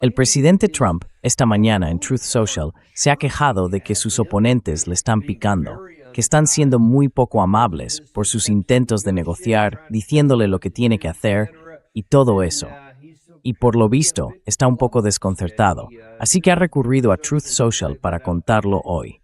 El presidente Trump, esta mañana en Truth Social, se ha quejado de que sus oponentes le están picando, que están siendo muy poco amables por sus intentos de negociar, diciéndole lo que tiene que hacer y todo eso. Y por lo visto, está un poco desconcertado, así que ha recurrido a Truth Social para contarlo hoy.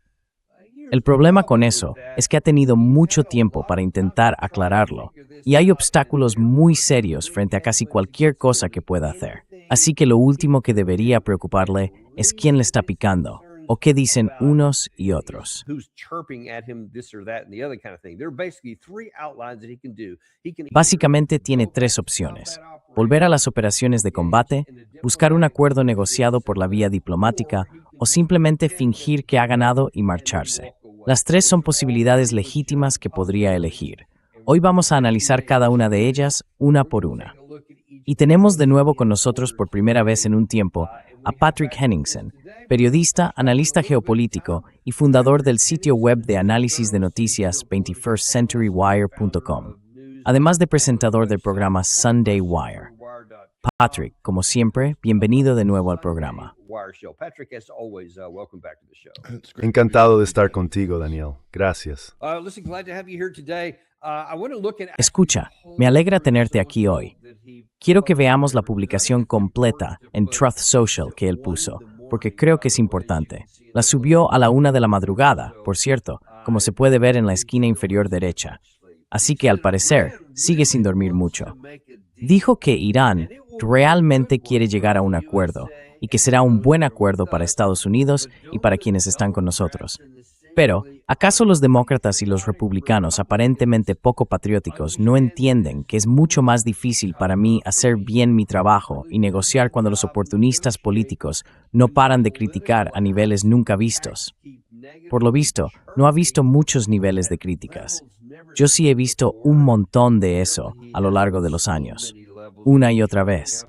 El problema con eso es que ha tenido mucho tiempo para intentar aclararlo, y hay obstáculos muy serios frente a casi cualquier cosa que pueda hacer. Así que lo último que debería preocuparle es quién le está picando, o qué dicen unos y otros. Básicamente tiene tres opciones: volver a las operaciones de combate, buscar un acuerdo negociado por la vía diplomática, o simplemente fingir que ha ganado y marcharse. Las tres son posibilidades legítimas que podría elegir. Hoy vamos a analizar cada una de ellas, una por una. Y tenemos de nuevo con nosotros por primera vez en un tiempo a Patrick Henningsen, periodista, analista geopolítico y fundador del sitio web de análisis de noticias 21stcenturywire.com, además de presentador del programa Sunday Wire. Patrick, como siempre, bienvenido de nuevo al programa. Encantado de estar contigo, Daniel. Gracias. Escucha, me alegra tenerte aquí hoy. Quiero que veamos la publicación completa en Truth Social que él puso, porque creo que es importante. La subió a la 1 de la madrugada, por cierto, como se puede ver en la esquina inferior derecha. Así que, al parecer, sigue sin dormir mucho. Dijo que Irán realmente quiere llegar a un acuerdo y que será un buen acuerdo para Estados Unidos y para quienes están con nosotros. Pero, ¿acaso los demócratas y los republicanos aparentemente poco patrióticos no entienden que es mucho más difícil para mí hacer bien mi trabajo y negociar cuando los oportunistas políticos no paran de criticar a niveles nunca vistos? Por lo visto, no ha visto muchos niveles de críticas. Yo sí he visto un montón de eso a lo largo de los años, una y otra vez.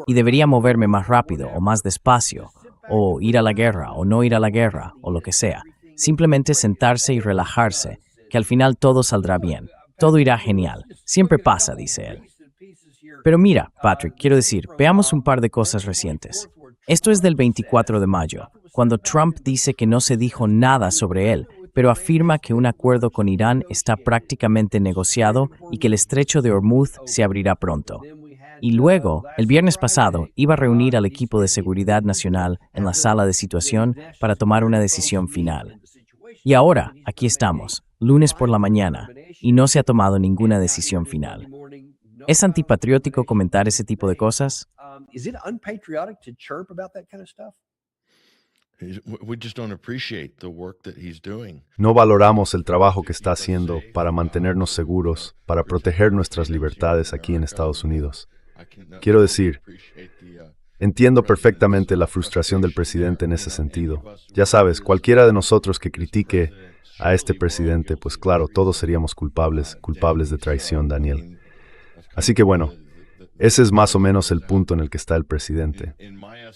Y debería moverme más rápido o más despacio, o ir a la guerra o no ir a la guerra, o lo que sea. Simplemente sentarse y relajarse, que al final todo saldrá bien. Todo irá genial. Siempre pasa, dice él. Pero mira, Patrick, quiero decir, veamos un par de cosas recientes. Esto es del 24 de mayo, cuando Trump dice que no se dijo nada sobre él, pero afirma que un acuerdo con Irán está prácticamente negociado y que el estrecho de Hormuz se abrirá pronto. Y luego, el viernes pasado, iba a reunir al equipo de seguridad nacional en la sala de situación para tomar una decisión final. Y ahora, aquí estamos, lunes por la mañana, y no se ha tomado ninguna decisión final. ¿Es antipatriótico comentar ese tipo de cosas? No valoramos el trabajo que está haciendo para mantenernos seguros, para proteger nuestras libertades aquí en Estados Unidos. Quiero decir, entiendo perfectamente la frustración del presidente en ese sentido. Ya sabes, cualquiera de nosotros que critique a este presidente, pues claro, todos seríamos culpables de traición, Daniel. Así que bueno, ese es más o menos el punto en el que está el presidente.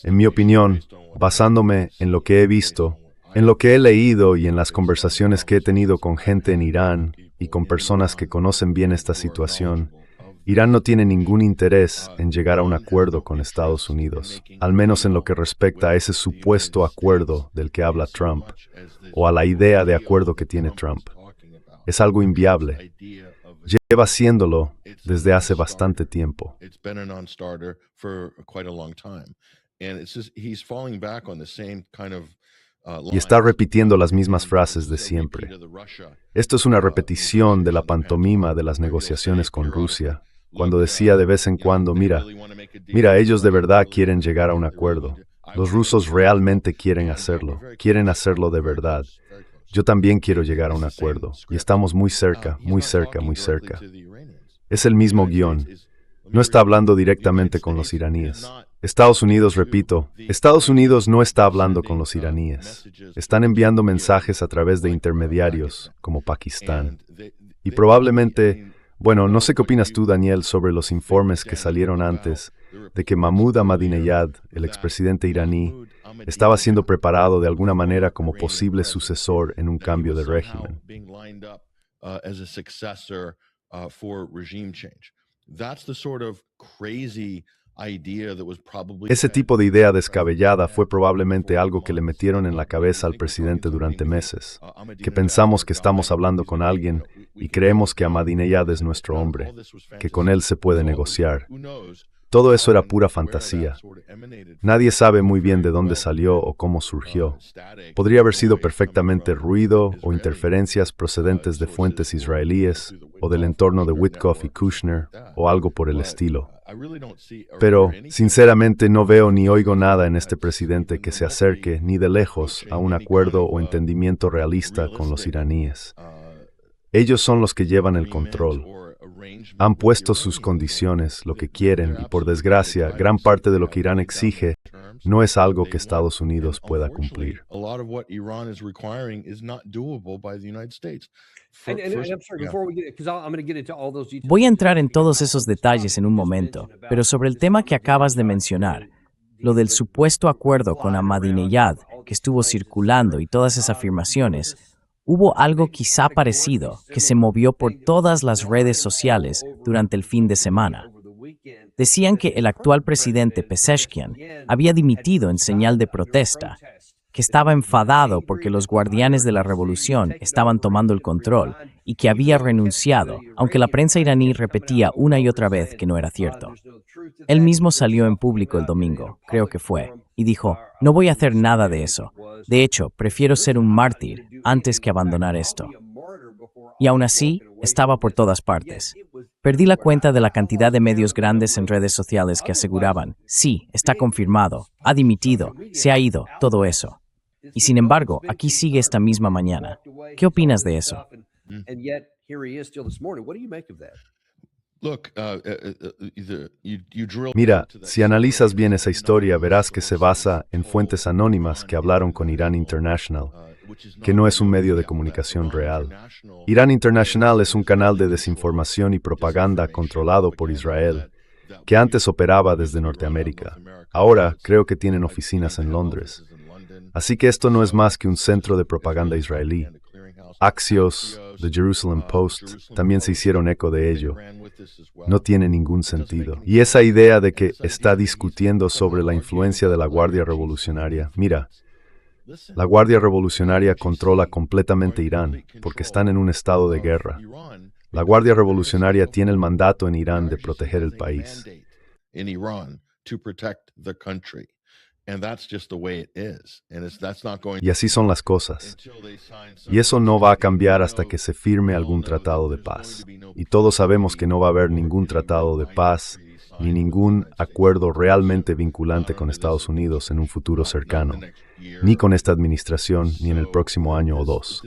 En mi opinión, basándome en lo que he visto, en lo que he leído y en las conversaciones que he tenido con gente en Irán y con personas que conocen bien esta situación, Irán no tiene ningún interés en llegar a un acuerdo con Estados Unidos, al menos en lo que respecta a ese supuesto acuerdo del que habla Trump, o a la idea de acuerdo que tiene Trump. Es algo inviable. Lleva haciéndolo desde hace bastante tiempo. Y está repitiendo las mismas frases de siempre. Esto es una repetición de la pantomima de las negociaciones con Rusia, cuando decía de vez en cuando, mira, ellos de verdad quieren llegar a un acuerdo. Los rusos realmente quieren hacerlo de verdad. Yo también quiero llegar a un acuerdo, y estamos muy cerca, muy cerca, muy cerca. Es el mismo guión. No está hablando directamente con los iraníes. Estados Unidos, repito, Estados Unidos no está hablando con los iraníes. Están enviando mensajes a través de intermediarios, como Pakistán. Y probablemente, bueno, no sé qué opinas tú, Daniel, sobre los informes que salieron antes de que Mahmoud Ahmadinejad, el expresidente iraní, estaba siendo preparado de alguna manera como posible sucesor en un cambio de régimen. as a successor for regime change. That's the sort of crazy idea that was probably Ese tipo de idea descabellada fue probablemente algo que le metieron en la cabeza al presidente durante meses, que pensamos que estamos hablando con alguien y creemos que Ahmadinejad es nuestro hombre, que con él se puede negociar. Todo eso era pura fantasía. Nadie sabe muy bien de dónde salió o cómo surgió. Podría haber sido perfectamente ruido o interferencias procedentes de fuentes israelíes o del entorno de Witkoff y Kushner o algo por el estilo. Pero, sinceramente, no veo ni oigo nada en este presidente que se acerque ni de lejos a un acuerdo o entendimiento realista con los iraníes. Ellos son los que llevan el control. Han puesto sus condiciones, lo que quieren, y por desgracia, gran parte de lo que Irán exige no es algo que Estados Unidos pueda cumplir. Voy a entrar en todos esos detalles en un momento, pero sobre el tema que acabas de mencionar, lo del supuesto acuerdo con Ahmadinejad que estuvo circulando y todas esas afirmaciones, hubo algo quizá parecido que se movió por todas las redes sociales durante el fin de semana. Decían que el actual presidente Pezeshkian había dimitido en señal de protesta, que estaba enfadado porque los guardianes de la revolución estaban tomando el control y que había renunciado, aunque la prensa iraní repetía una y otra vez que no era cierto. Él mismo salió en público el domingo, creo que fue, y dijo, no voy a hacer nada de eso. De hecho, prefiero ser un mártir antes que abandonar esto. Y aún así, estaba por todas partes. Perdí la cuenta de la cantidad de medios grandes en redes sociales que aseguraban, sí, está confirmado, ha dimitido, se ha ido, todo eso. Y sin embargo, aquí sigue esta misma mañana. ¿Qué opinas de eso? Mira, si analizas bien esa historia, verás que se basa en fuentes anónimas que hablaron con Iran International, que no es un medio de comunicación real. Iran International es un canal de desinformación y propaganda controlado por Israel, que antes operaba desde Norteamérica. Ahora creo que tienen oficinas en Londres. Así que esto no es más que un centro de propaganda israelí. Axios, The Jerusalem Post, también se hicieron eco de ello. No tiene ningún sentido. Y esa idea de que está discutiendo sobre la influencia de la Guardia Revolucionaria, mira, la Guardia Revolucionaria controla completamente Irán, porque están en un estado de guerra. La Guardia Revolucionaria tiene el mandato en Irán de proteger el país. Y así son las cosas. Y eso no va a cambiar hasta que se firme algún tratado de paz. Y todos sabemos que no va a haber ningún tratado de paz ni ningún acuerdo realmente vinculante con Estados Unidos en un futuro cercano, ni con esta administración, ni en el próximo año o dos.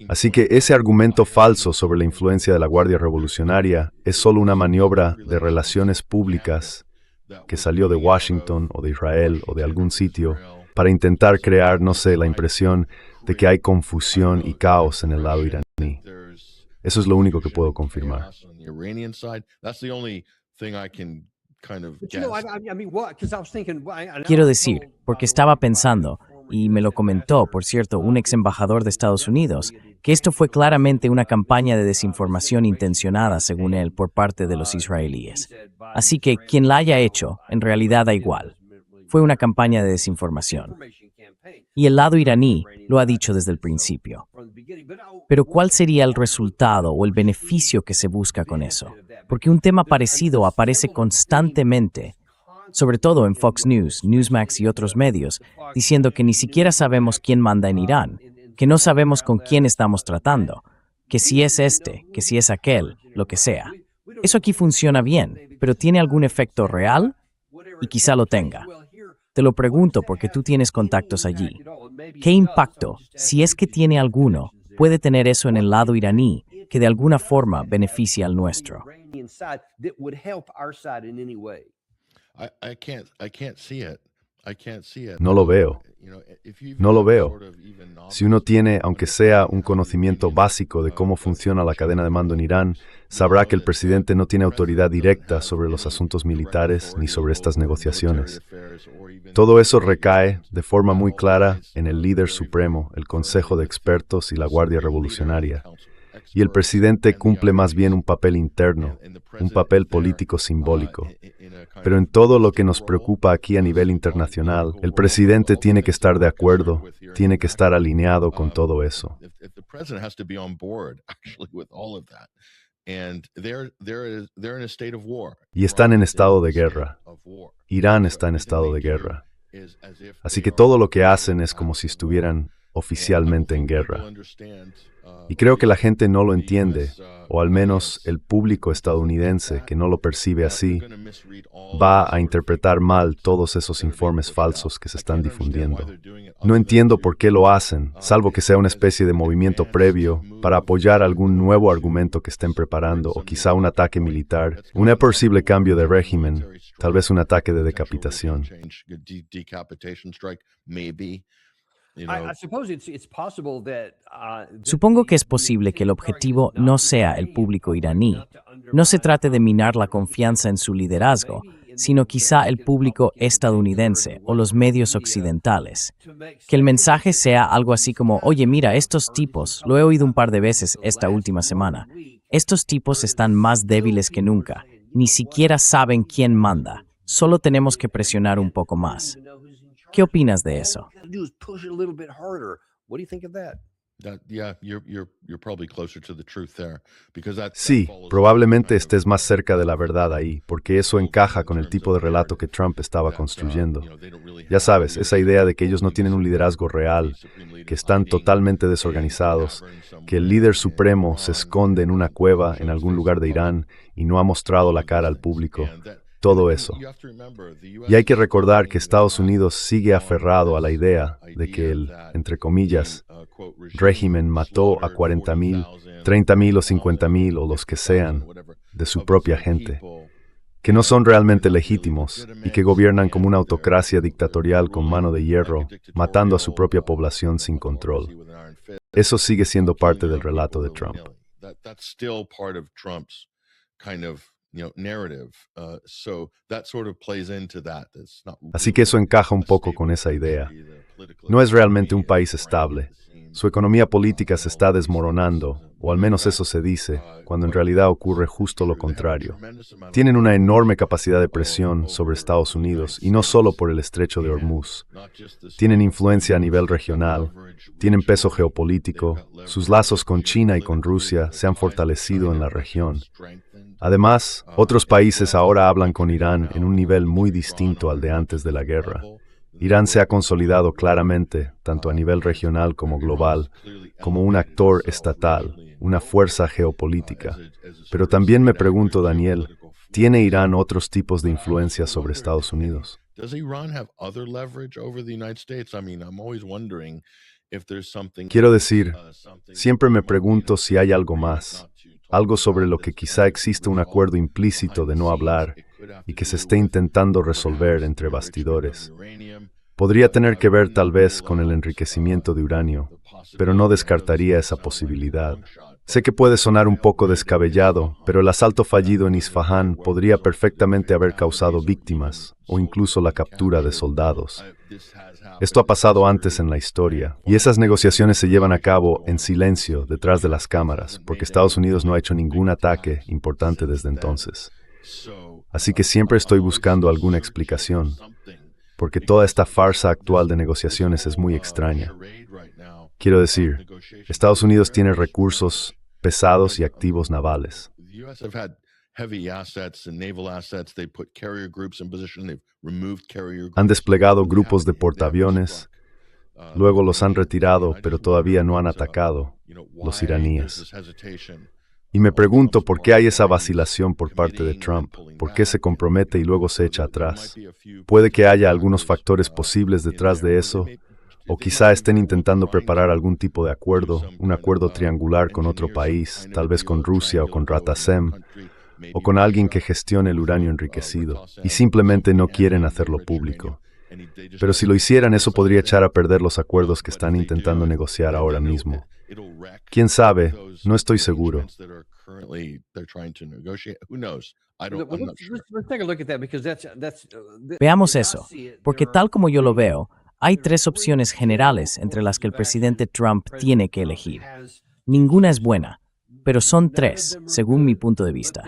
Así que ese argumento falso sobre la influencia de la Guardia Revolucionaria es solo una maniobra de relaciones públicas que salió de Washington o de Israel o de algún sitio para intentar crear, no sé, la impresión de que hay confusión y caos en el lado iraní. Eso es lo único que puedo confirmar. Quiero decir, porque estaba pensando, y me lo comentó, por cierto, un ex embajador de Estados Unidos, que esto fue claramente una campaña de desinformación intencionada, según él, por parte de los israelíes. Así que quien la haya hecho, en realidad da igual. Fue una campaña de desinformación. Y el lado iraní lo ha dicho desde el principio. Pero ¿cuál sería el resultado o el beneficio que se busca con eso? Porque un tema parecido aparece constantemente, sobre todo en Fox News, Newsmax y otros medios, diciendo que ni siquiera sabemos quién manda en Irán, que no sabemos con quién estamos tratando, que si es este, que si es aquel, lo que sea. Eso aquí funciona bien, pero ¿tiene algún efecto real? Y quizá lo tenga. Te lo pregunto porque tú tienes contactos allí. ¿Qué impacto, si es que tiene alguno, puede tener eso en el lado iraní que de alguna forma beneficia al nuestro? No lo veo. No lo veo. Si uno tiene, aunque sea un conocimiento básico de cómo funciona la cadena de mando en Irán, sabrá que el presidente no tiene autoridad directa sobre los asuntos militares ni sobre estas negociaciones. Todo eso recae, de forma muy clara, en el líder supremo, el Consejo de Expertos y la Guardia Revolucionaria. y el presidente cumple más bien un papel interno, un papel político simbólico. Pero en todo lo que nos preocupa aquí a nivel internacional, el presidente tiene que estar de acuerdo, tiene que estar alineado con todo eso. Y están en estado de guerra. Irán está en estado de guerra. Así que todo lo que hacen es como si estuvieran oficialmente en guerra. Y creo que la gente no lo entiende, o al menos el público estadounidense que no lo percibe así, va a interpretar mal todos esos informes falsos que se están difundiendo. No entiendo por qué lo hacen, salvo que sea una especie de movimiento previo para apoyar algún nuevo argumento que estén preparando, o quizá un ataque militar, un posible cambio de régimen, tal vez un ataque de decapitación. Supongo que es posible que el objetivo no sea el público iraní. No se trate de minar la confianza en su liderazgo, sino quizá el público estadounidense o los medios occidentales. Que el mensaje sea algo así como, oye, mira, estos tipos, lo he oído un par de veces esta última semana, estos tipos están más débiles que nunca, ni siquiera saben quién manda, solo tenemos que presionar un poco más. ¿Qué opinas de eso? Sí, probablemente estés más cerca de la verdad ahí, porque eso encaja con el tipo de relato que Trump estaba construyendo. Ya sabes, esa idea de que ellos no tienen un liderazgo real, que están totalmente desorganizados, que el líder supremo se esconde en una cueva en algún lugar de Irán y no ha mostrado la cara al público. Todo eso. Y hay que recordar que Estados Unidos sigue aferrado a la idea de que el, entre comillas, régimen mató a 40,000, 30,000 o 50,000 o los que sean de su propia gente, que no son realmente legítimos y que gobiernan como una autocracia dictatorial con mano de hierro, matando a su propia población sin control. Eso sigue siendo parte del relato de Trump. Así que eso encaja un poco con esa idea. No es realmente un país estable. Su economía política se está desmoronando, o al menos eso se dice, cuando en realidad ocurre justo lo contrario. Tienen una enorme capacidad de presión sobre Estados Unidos, y no solo por el estrecho de Hormuz. Tienen influencia a nivel regional, tienen peso geopolítico, sus lazos con China y con Rusia se han fortalecido en la región. Además, otros países ahora hablan con Irán en un nivel muy distinto al de antes de la guerra. Irán se ha consolidado claramente, tanto a nivel regional como global, como un actor estatal, una fuerza geopolítica. Pero también me pregunto, Daniel, ¿tiene Irán otros tipos de influencia sobre Estados Unidos? Quiero decir, siempre me pregunto si hay algo más, algo sobre lo que quizá existe un acuerdo implícito de no hablar y que se esté intentando resolver entre bastidores. Podría tener que ver tal vez con el enriquecimiento de uranio, pero no descartaría esa posibilidad. Sé que puede sonar un poco descabellado, pero el asalto fallido en Isfahán podría perfectamente haber causado víctimas o incluso la captura de soldados. Esto ha pasado antes en la historia, y esas negociaciones se llevan a cabo en silencio detrás de las cámaras, porque Estados Unidos no ha hecho ningún ataque importante desde entonces. Así que siempre estoy buscando alguna explicación, porque toda esta farsa actual de negociaciones es muy extraña. Quiero decir, Estados Unidos tiene recursos pesados y activos navales. Han desplegado grupos de portaaviones, luego los han retirado, pero todavía no han atacado los iraníes. Y me pregunto por qué hay esa vacilación por parte de Trump, por qué se compromete y luego se echa atrás. Puede que haya algunos factores posibles detrás de eso, o quizá estén intentando preparar algún tipo de acuerdo, un acuerdo triangular con otro país, tal vez con Rusia o con Ratasem, o con alguien que gestione el uranio enriquecido, y simplemente no quieren hacerlo público. Pero si lo hicieran, eso podría echar a perder los acuerdos que están intentando negociar ahora mismo. ¿Quién sabe? No estoy seguro. Veamos eso, porque tal como yo lo veo, hay tres opciones generales entre las que el presidente Trump tiene que elegir. Ninguna es buena. pero son tres, según mi punto de vista.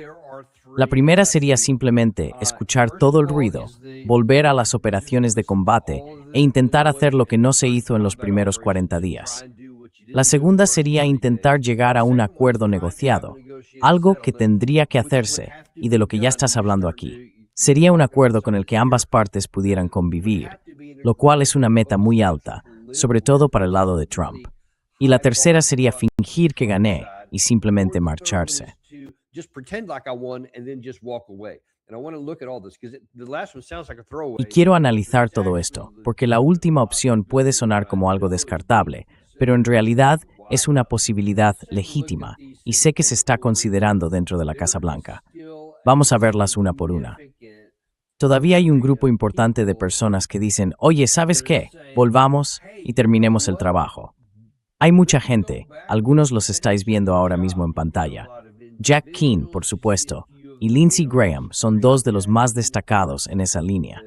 La primera sería simplemente escuchar todo el ruido, volver a las operaciones de combate e intentar hacer lo que no se hizo en los primeros 40 días. La segunda sería intentar llegar a un acuerdo negociado, algo que tendría que hacerse, y de lo que ya estás hablando aquí. Sería un acuerdo con el que ambas partes pudieran convivir, lo cual es una meta muy alta, sobre todo para el lado de Trump. Y la tercera sería fingir que gané y simplemente marcharse. Y quiero analizar todo esto, porque la última opción puede sonar como algo descartable, pero en realidad es una posibilidad legítima, y sé que se está considerando dentro de la Casa Blanca. Vamos a verlas una por una. Todavía hay un grupo importante de personas que dicen, oye, ¿sabes qué? Volvamos y terminemos el trabajo. Hay mucha gente, algunos los estáis viendo ahora mismo en pantalla. Jack Keane, por supuesto, y Lindsey Graham son dos de los más destacados en esa línea.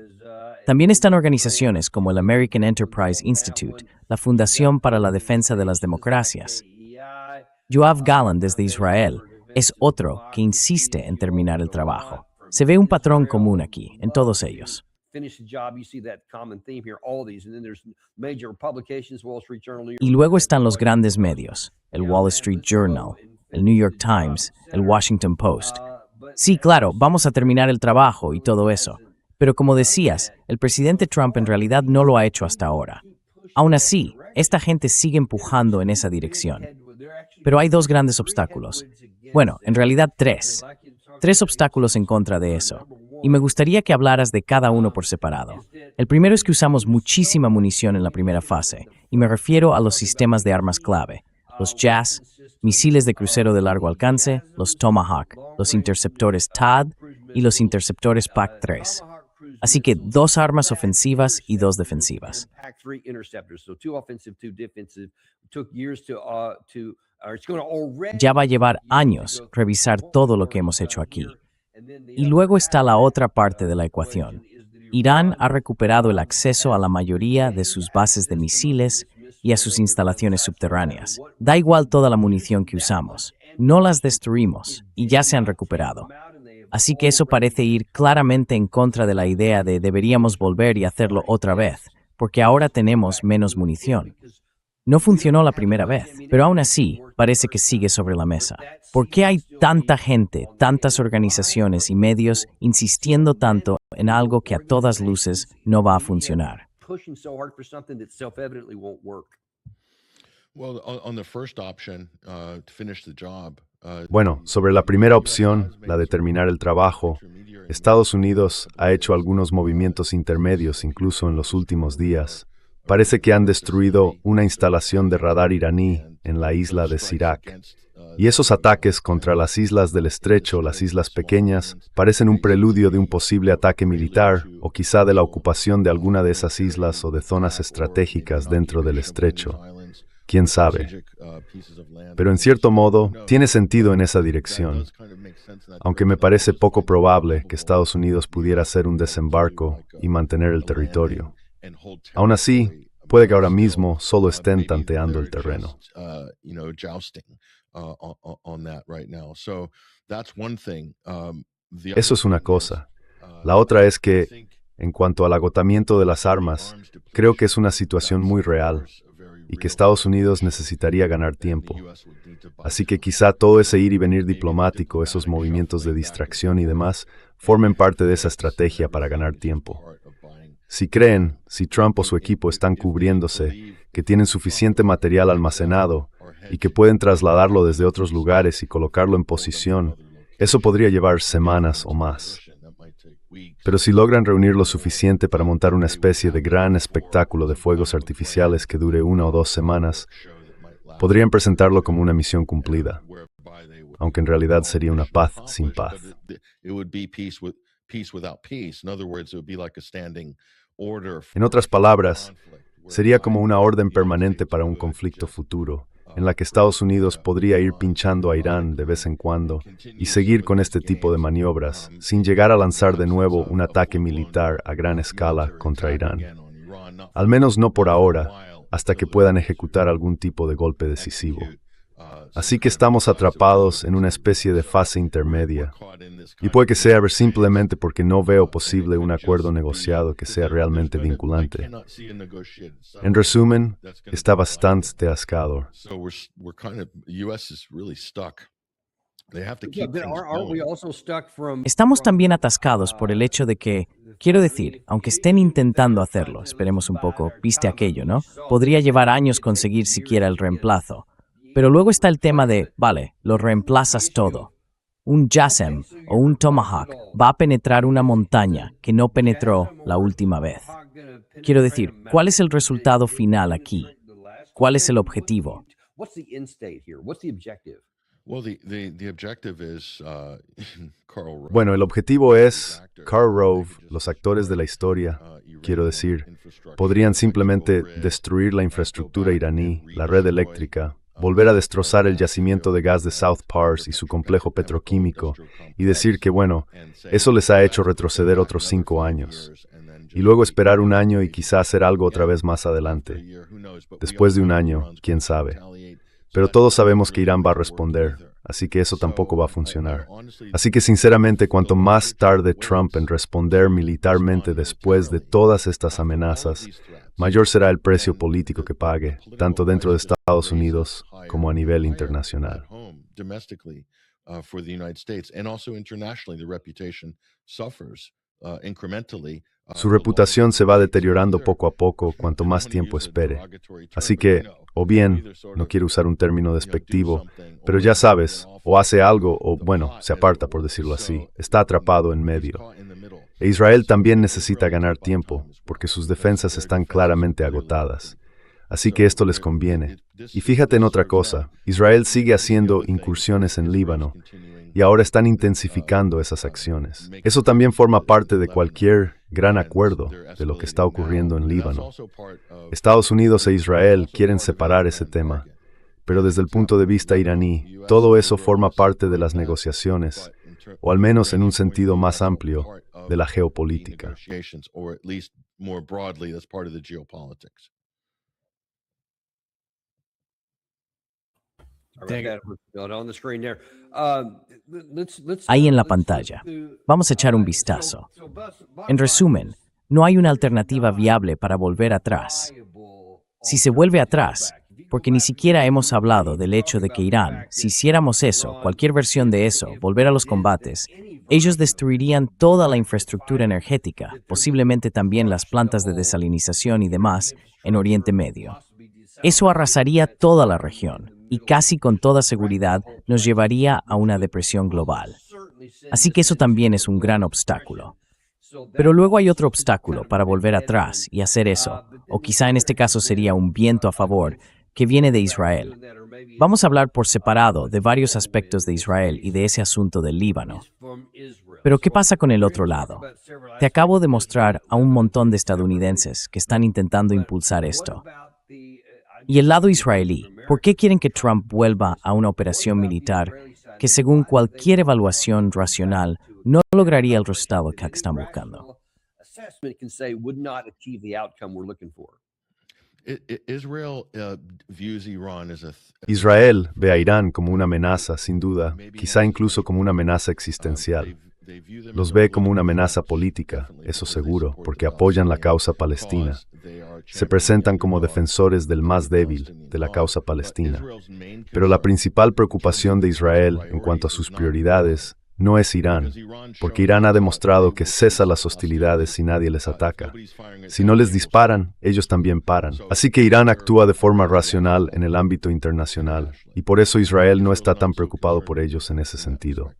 También están organizaciones como el American Enterprise Institute, la Fundación para la Defensa de las Democracias. Yoav Gallant desde Israel es otro que insiste en terminar el trabajo. Se ve un patrón común aquí, en todos ellos. Y luego están los grandes medios, el Wall Street Journal, el New York Times, el Washington Post. Sí, claro, vamos a terminar el trabajo y todo eso. Pero como decías, el presidente Trump en realidad no lo ha hecho hasta ahora. Aún así, esta gente sigue empujando en esa dirección. Pero hay dos grandes obstáculos. Bueno, en realidad tres. Tres obstáculos en contra de eso. Y me gustaría que hablaras de cada uno por separado. El primero es que usamos muchísima munición en la primera fase, y me refiero a los sistemas de armas clave, los JAS, misiles de crucero de largo alcance, los Tomahawk, los interceptores THAAD y los interceptores PAC-3. Así que 2 armas ofensivas y 2 defensivas. Ya va a llevar años revisar todo lo que hemos hecho aquí. Y luego está la otra parte de la ecuación. Irán ha recuperado el acceso a la mayoría de sus bases de misiles y a sus instalaciones subterráneas. Da igual toda la munición que usamos. No las destruimos y ya se han recuperado. Así que eso parece ir claramente en contra de la idea de deberíamos volver y hacerlo otra vez, porque ahora tenemos menos munición. No funcionó la primera vez, pero aún así parece que sigue sobre la mesa. ¿Por qué hay tanta gente, tantas organizaciones y medios insistiendo tanto en algo que a todas luces no va a funcionar? Bueno, sobre la primera opción, la de terminar el trabajo, Estados Unidos ha hecho algunos movimientos intermedios incluso en los últimos días. Parece que han destruido una instalación de radar iraní en la isla de Sirak. Y esos ataques contra las islas del estrecho, las islas pequeñas, parecen un preludio de un posible ataque militar o quizá de la ocupación de alguna de esas islas o de zonas estratégicas dentro del estrecho. ¿Quién sabe? Pero en cierto modo, tiene sentido en esa dirección, aunque me parece poco probable que Estados Unidos pudiera hacer un desembarco y mantener el territorio. Aún así, puede que ahora mismo solo estén tanteando el terreno. Eso es una cosa. La otra es que, en cuanto al agotamiento de las armas, creo que es una situación muy real y que Estados Unidos necesitaría ganar tiempo. Así que quizá todo ese ir y venir diplomático, esos movimientos de distracción y demás, formen parte de esa estrategia para ganar tiempo. Si creen, si Trump o su equipo están cubriéndose, que tienen suficiente material almacenado y que pueden trasladarlo desde otros lugares y colocarlo en posición, eso podría llevar semanas o más. Pero si logran reunir lo suficiente para montar una especie de gran espectáculo de fuegos artificiales que dure 1 o 2 semanas, podrían presentarlo como una misión cumplida, aunque en realidad sería una paz sin paz. En otras palabras, sería como una orden permanente para un conflicto futuro, en la que Estados Unidos podría ir pinchando a Irán de vez en cuando y seguir con este tipo de maniobras, sin llegar a lanzar de nuevo un ataque militar a gran escala contra Irán. Al menos no por ahora, hasta que puedan ejecutar algún tipo de golpe decisivo. Así que estamos atrapados en una especie de fase intermedia. Y puede que sea simplemente porque no veo posible un acuerdo negociado que sea realmente vinculante. En resumen, está bastante atascado. Estamos también atascados por el hecho de que, quiero decir, aunque estén intentando hacerlo, esperemos un poco, viste aquello, ¿no? Podría llevar años conseguir siquiera el reemplazo. Pero luego está el tema de, vale, lo reemplazas todo. Un JASSM o un Tomahawk va a penetrar una montaña que no penetró la última vez. Quiero decir, ¿cuál es el resultado final aquí? ¿Cuál es el objetivo? Bueno, el objetivo es, Karl Rove, los actores de la historia, quiero decir, podrían simplemente destruir la infraestructura iraní, la red eléctrica, volver a destrozar el yacimiento de gas de South Pars y su complejo petroquímico, y decir que, bueno, eso les ha hecho retroceder otros 5 años. Y luego esperar un año y quizá hacer algo otra vez más adelante. Después de un año, quién sabe. Pero todos sabemos que Irán va a responder, así que eso tampoco va a funcionar. Así que sinceramente, cuanto más tarde Trump en responder militarmente después de todas estas amenazas, mayor será el precio político que pague, tanto dentro de Estados Unidos como a nivel internacional. Su reputación se va deteriorando poco a poco cuanto más tiempo espere. Así que, o bien, no quiero usar un término despectivo, pero ya sabes, o hace algo o, bueno, se aparta por decirlo así, está atrapado en medio. E Israel también necesita ganar tiempo, porque sus defensas están claramente agotadas. Así que esto les conviene. Y fíjate en otra cosa, Israel sigue haciendo incursiones en Líbano, y ahora están intensificando esas acciones. Eso también forma parte de cualquier gran acuerdo de lo que está ocurriendo en Líbano. Estados Unidos e Israel quieren separar ese tema, pero desde el punto de vista iraní, todo eso forma parte de las negociaciones, o al menos en un sentido más amplio, de la geopolítica. Ahí en la pantalla. Vamos a echar un vistazo. En resumen, no hay una alternativa viable para volver atrás. Si se vuelve atrás, porque ni siquiera hemos hablado del hecho de que Irán, si hiciéramos eso, cualquier versión de eso, volver a los combates, ellos destruirían toda la infraestructura energética, posiblemente también las plantas de desalinización y demás, en Oriente Medio. Eso arrasaría toda la región y casi con toda seguridad nos llevaría a una depresión global. Así que eso también es un gran obstáculo. Pero luego hay otro obstáculo para volver atrás y hacer eso, o quizá en este caso sería un viento a favor, que viene de Israel. Vamos a hablar por separado de varios aspectos de Israel y de ese asunto del Líbano. Pero ¿qué pasa con el otro lado? Te acabo de mostrar a un montón de estadounidenses que están intentando impulsar esto. Y el lado israelí, ¿por qué quieren que Trump vuelva a una operación militar que según cualquier evaluación racional no lograría el resultado que están buscando? Israel ve a Irán como una amenaza, sin duda, quizá incluso como una amenaza existencial. Los ve como una amenaza política, eso seguro, porque apoyan la causa palestina. Se presentan como defensores del más débil, de la causa palestina. Pero la principal preocupación de Israel en cuanto a sus prioridades no es Irán, porque Irán ha demostrado que cesa las hostilidades si nadie les ataca. Si no les disparan, ellos también paran. Así que Irán actúa de forma racional en el ámbito internacional, y por eso Israel no está tan preocupado por ellos en ese sentido.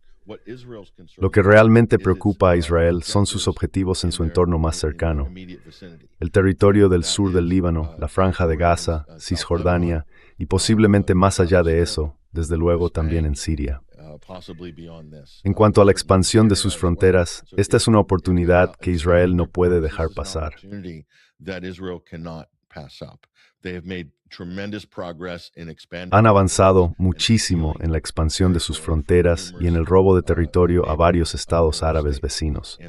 Lo que realmente preocupa a Israel son sus objetivos en su entorno más cercano. El territorio del sur del Líbano, la Franja de Gaza, Cisjordania y posiblemente más allá de eso, desde luego también en Siria. En cuanto a la expansión de sus fronteras, esta es una oportunidad que Israel no puede dejar pasar. Han avanzado muchísimo en la expansión de sus fronteras y en el robo de territorio a varios estados árabes vecinos.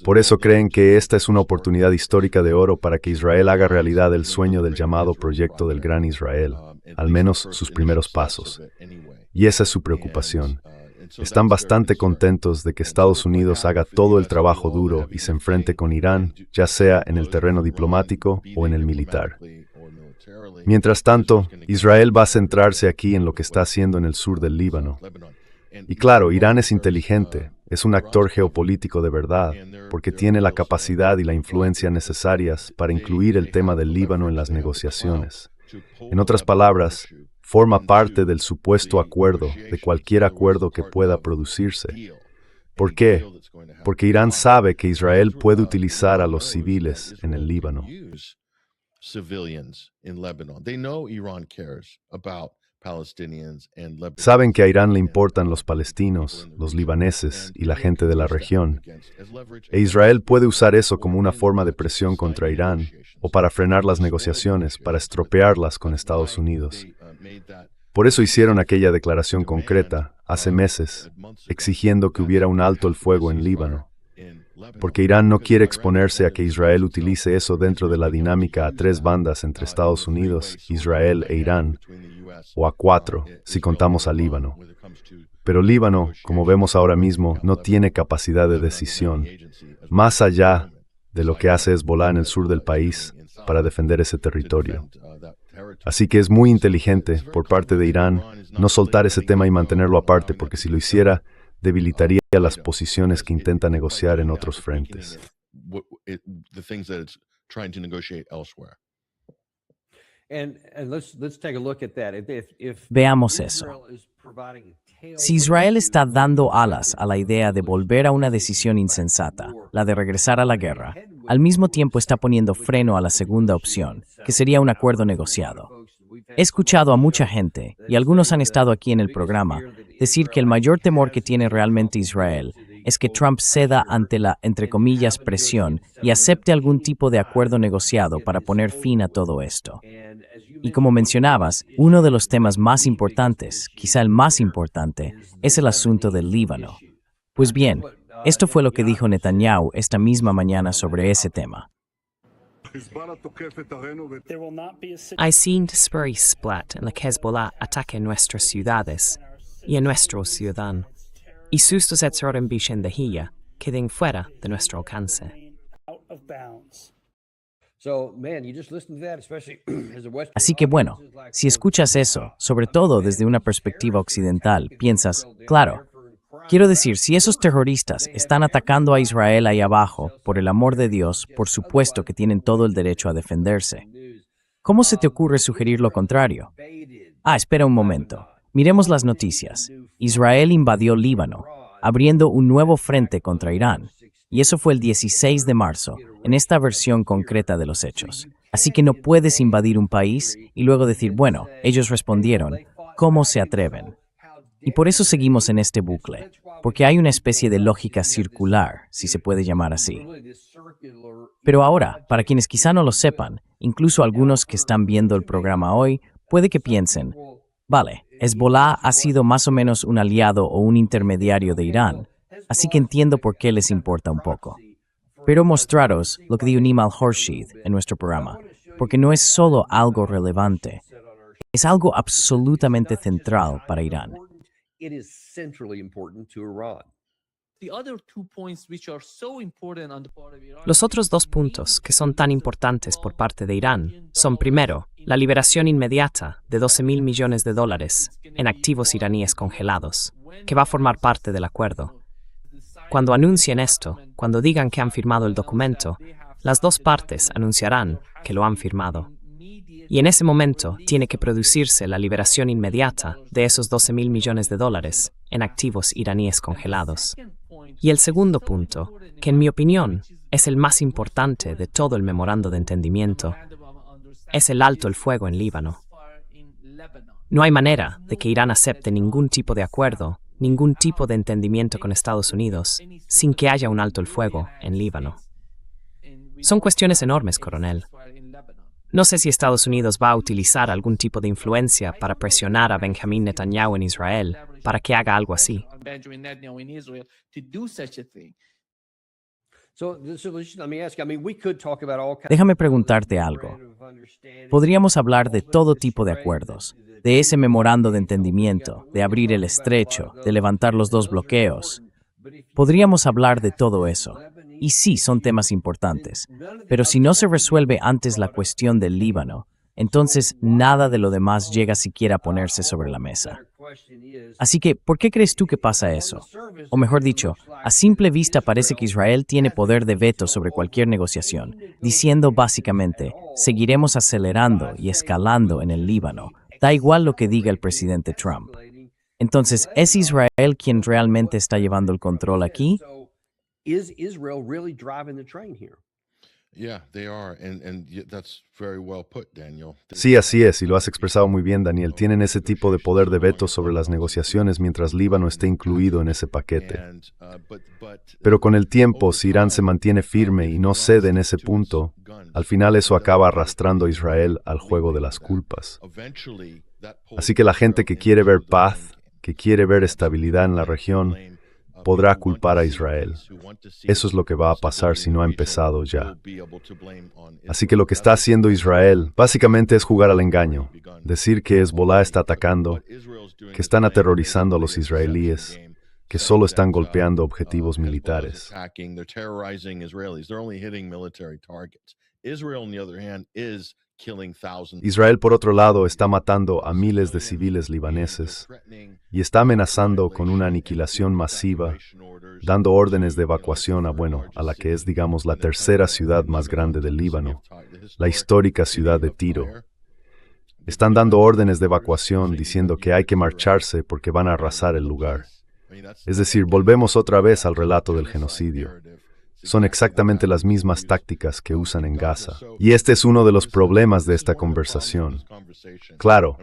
Por eso creen que esta es una oportunidad histórica de oro para que Israel haga realidad el sueño del llamado Proyecto del Gran Israel. al menos sus primeros pasos. Y esa es su preocupación. Están bastante contentos de que Estados Unidos haga todo el trabajo duro y se enfrente con Irán, ya sea en el terreno diplomático o en el militar. Mientras tanto, Israel va a centrarse aquí en lo que está haciendo en el sur del Líbano. Y claro, Irán es inteligente, es un actor geopolítico de verdad, porque tiene la capacidad y la influencia necesarias para incluir el tema del Líbano en las negociaciones. En otras palabras, forma parte del supuesto acuerdo, de cualquier acuerdo que pueda producirse. ¿Por qué? Porque Irán sabe que Israel puede utilizar a los civiles en el Líbano. Saben que a Irán le importan los palestinos, los libaneses y la gente de la región. E Israel puede usar eso como una forma de presión contra Irán o para frenar las negociaciones, para estropearlas con Estados Unidos. Por eso hicieron aquella declaración concreta, hace meses, exigiendo que hubiera un alto el fuego en Líbano. Porque Irán no quiere exponerse a que Israel utilice eso dentro de la dinámica a tres bandas entre Estados Unidos, Israel e Irán, o a cuatro, si contamos a Líbano. Pero Líbano, como vemos ahora mismo, no tiene capacidad de decisión, más allá de lo que hace Hezbolá en el sur del país para defender ese territorio. Así que es muy inteligente por parte de Irán no soltar ese tema y mantenerlo aparte, porque si lo hiciera, debilitaría las posiciones que intenta negociar en otros frentes. Veamos eso. Si Israel está dando alas a la idea de volver a una decisión insensata, la de regresar a la guerra, al mismo tiempo está poniendo freno a la segunda opción, que sería un acuerdo negociado. He escuchado a mucha gente, y algunos han estado aquí en el programa, decir que el mayor temor que tiene realmente Israel es que Trump ceda ante la, entre comillas, presión y acepte algún tipo de acuerdo negociado para poner fin a todo esto. Y como mencionabas, uno de los temas más importantes, quizá el más importante, es el asunto del Líbano. Pues bien, esto fue lo que dijo Netanyahu esta misma mañana sobre ese tema. Hay sin disparar splat en la que Hezbollah ataque nuestras ciudades y a nuestro ciudadano, y sus dosetzer en Bishendahia queden fuera de nuestro alcance. Así que bueno, si escuchas eso, sobre todo desde una perspectiva occidental, piensas, claro, quiero decir, si esos terroristas están atacando a Israel ahí abajo, por el amor de Dios, por supuesto que tienen todo el derecho a defenderse. ¿Cómo se te ocurre sugerir lo contrario? Espera un momento. Miremos las noticias. Israel invadió Líbano, abriendo un nuevo frente contra Irán. Y eso fue el 16 de marzo, en esta versión concreta de los hechos. Así que no puedes invadir un país y luego decir, bueno, ellos respondieron, ¿cómo se atreven? Y por eso seguimos en este bucle, porque hay una especie de lógica circular, si se puede llamar así. Pero ahora, para quienes quizá no lo sepan, incluso algunos que están viendo el programa hoy, puede que piensen, vale, Hezbollah ha sido más o menos un aliado o un intermediario de Irán, así que entiendo por qué les importa un poco. Pero mostraros lo que dijo Nimal Horshid en nuestro programa, porque no es solo algo relevante, es algo absolutamente central para Irán. Los otros dos puntos que son tan importantes por parte de Irán son, primero, la liberación inmediata de $12,000 millones en activos iraníes congelados, que va a formar parte del acuerdo. Cuando anuncien esto, cuando digan que han firmado el documento, las dos partes anunciarán que lo han firmado. Y en ese momento tiene que producirse la liberación inmediata de esos $12,000 millones en activos iraníes congelados. Y el segundo punto, que en mi opinión es el más importante de todo el memorando de entendimiento, es el alto el fuego en Líbano. No hay manera de que Irán acepte ningún tipo de acuerdo, ningún tipo de entendimiento con Estados Unidos, sin que haya un alto el fuego en Líbano. Son cuestiones enormes, coronel. No sé si Estados Unidos va a utilizar algún tipo de influencia para presionar a Benjamin Netanyahu en Israel para que haga algo así. Déjame preguntarte algo. Podríamos hablar de todo tipo de acuerdos, de ese memorando de entendimiento, de abrir el estrecho, de levantar los dos bloqueos. Podríamos hablar de todo eso. Y sí, son temas importantes. Pero si no se resuelve antes la cuestión del Líbano, entonces nada de lo demás llega siquiera a ponerse sobre la mesa. Así que, ¿por qué crees tú que pasa eso? O mejor dicho, a simple vista parece que Israel tiene poder de veto sobre cualquier negociación, diciendo básicamente, seguiremos acelerando y escalando en el Líbano, da igual lo que diga el presidente Trump. Entonces, ¿es Israel quien realmente está llevando el control aquí? Yeah, they are, that's very well put, Daniel. Sí, así es, y lo has expresado muy bien, Daniel. Tienen ese tipo de poder de veto sobre las negociaciones mientras Líbano esté incluido en ese paquete. Pero con el tiempo, si Irán se mantiene firme y no cede en ese punto, al final eso acaba arrastrando a Israel al juego de las culpas. Así que la gente que quiere ver paz, que quiere ver estabilidad en la región, podrá culpar a Israel. Eso es lo que va a pasar si no ha empezado ya. Así que lo que está haciendo Israel básicamente es jugar al engaño, decir que Hezbollah está atacando, que están aterrorizando a los israelíes, que solo están golpeando objetivos militares. Israel, por otro lado, está matando a miles de civiles libaneses y está amenazando con una aniquilación masiva, dando órdenes de evacuación a la que es, digamos, la tercera ciudad más grande del Líbano, la histórica ciudad de Tiro. Están dando órdenes de evacuación diciendo que hay que marcharse porque van a arrasar el lugar. Es decir, volvemos otra vez al relato del genocidio. Son exactamente las mismas tácticas que usan en Gaza. Y este es uno de los problemas de esta conversación. Claro,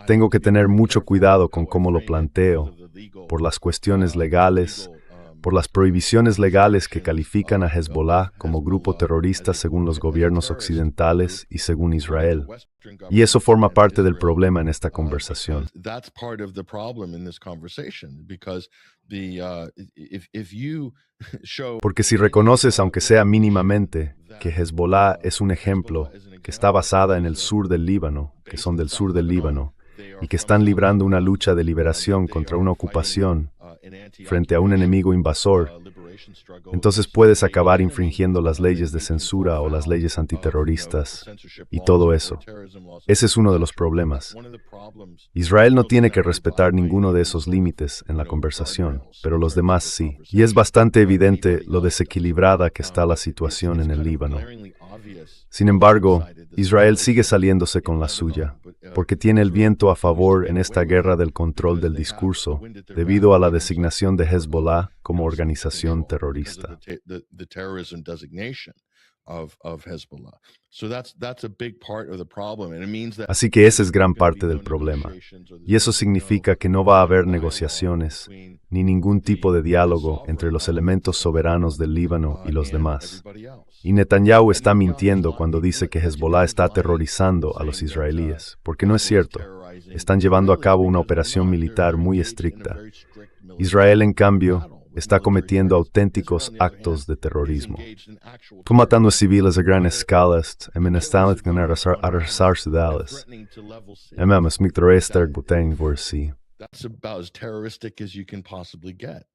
tengo que tener mucho cuidado con cómo lo planteo, por las cuestiones legales, por las prohibiciones legales que califican a Hezbollah como grupo terrorista según los gobiernos occidentales y según Israel. Y eso forma parte del problema en esta conversación. Porque si reconoces, aunque sea mínimamente, que Hezbollah es un ejemplo, que está basada en el sur del Líbano, que son del sur del Líbano, y que están librando una lucha de liberación contra una ocupación frente a un enemigo invasor, entonces puedes acabar infringiendo las leyes de censura o las leyes antiterroristas y todo eso. Ese es uno de los problemas. Israel no tiene que respetar ninguno de esos límites en la conversación, pero los demás sí. Y es bastante evidente lo desequilibrada que está la situación en el Líbano. Sin embargo, Israel sigue saliéndose con la suya, porque tiene el viento a favor en esta guerra del control del discurso, debido a la designación de Hezbollah como organización terrorista. Así que esa es gran parte del problema. Y eso significa que no va a haber negociaciones, ni ningún tipo de diálogo entre los elementos soberanos del Líbano y los demás. Y Netanyahu está mintiendo cuando dice que Hezbollah está aterrorizando a los israelíes, porque no es cierto. Están llevando a cabo una operación militar muy estricta. Israel, en cambio, está cometiendo auténticos actos de terrorismo. Matando civiles a gran escala, amenazando con arrasar ciudades. That's about as terroristic as you can possibly get.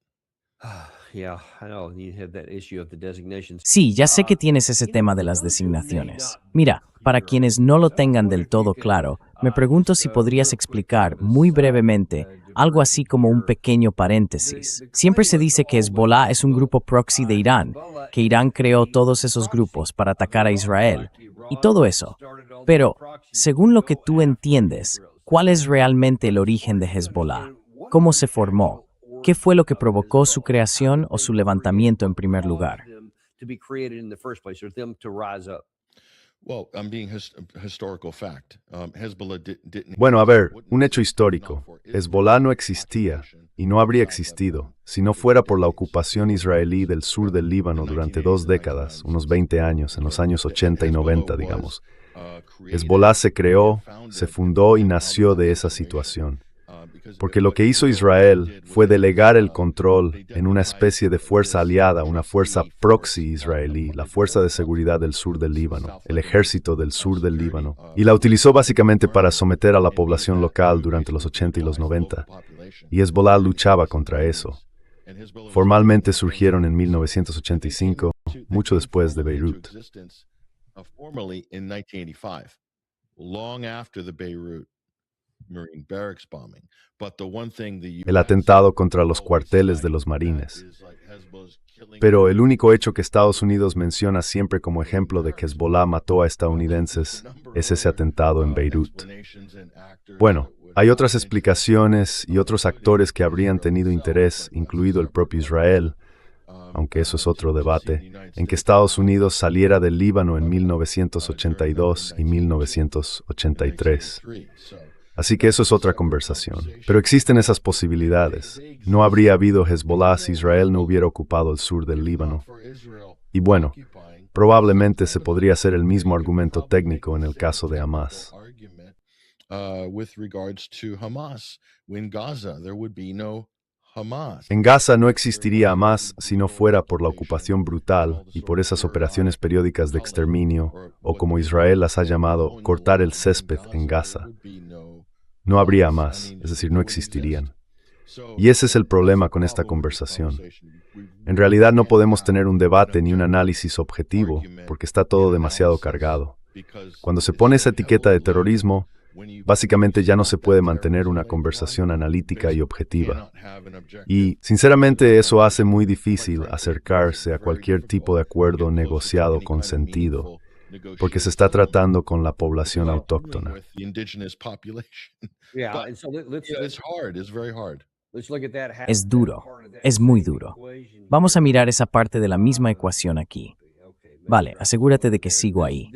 Sí, ya sé que tienes ese tema de las designaciones. Mira, para quienes no lo tengan del todo claro, me pregunto si podrías explicar muy brevemente algo así como un pequeño paréntesis. Siempre se dice que Hezbollah es un grupo proxy de Irán, que Irán creó todos esos grupos para atacar a Israel, y todo eso. Pero, según lo que tú entiendes, ¿cuál es realmente el origen de Hezbollah? ¿Cómo se formó? ¿Qué fue lo que provocó su creación o su levantamiento en primer lugar? Bueno, a ver, un hecho histórico. Hezbollah no existía y no habría existido si no fuera por la ocupación israelí del sur del Líbano durante 2 décadas, unos 20 años, en los años 80 y 90, digamos. Hezbollah se creó, se fundó y nació de esa situación. porque lo que hizo Israel fue delegar el control en una especie de fuerza aliada, una fuerza proxy israelí, la Fuerza de Seguridad del Sur del Líbano, el Ejército del Sur del Líbano, y la utilizó básicamente para someter a la población local durante los 80 y los 90, y Hezbollah luchaba contra eso. Formalmente surgieron en 1985, mucho después de Beirut. Formally in 1985, long after the Beirut Marine barracks bombing. But the one thing the El atentado contra los cuarteles de los marines. Pero el único hecho que Estados Unidos menciona siempre como ejemplo de que Hezbollah mató a estadounidenses es ese atentado en Beirut. Bueno, hay otras explicaciones y otros actores que habrían tenido interés, incluido el propio Israel, aunque eso es otro debate, en que Estados Unidos saliera del Líbano en 1982 y 1983. Así que eso es otra conversación. Pero existen esas posibilidades. No habría habido Hezbollah si Israel no hubiera ocupado el sur del Líbano. Y bueno, probablemente se podría hacer el mismo argumento técnico en el caso de Hamas. En Gaza no existiría Hamas si no fuera por la ocupación brutal y por esas operaciones periódicas de exterminio, o como Israel las ha llamado, cortar el césped en Gaza. No habría Hamas, es decir, no existirían. Y ese es el problema con esta conversación. En realidad no podemos tener un debate ni un análisis objetivo, porque está todo demasiado cargado. Cuando se pone esa etiqueta de terrorismo, básicamente ya no se puede mantener una conversación analítica y objetiva. Y, sinceramente, eso hace muy difícil acercarse a cualquier tipo de acuerdo negociado con sentido, porque se está tratando con la población autóctona. Es duro, es muy duro. Vamos a mirar esa parte de la misma ecuación aquí. Vale, asegúrate de que sigo ahí.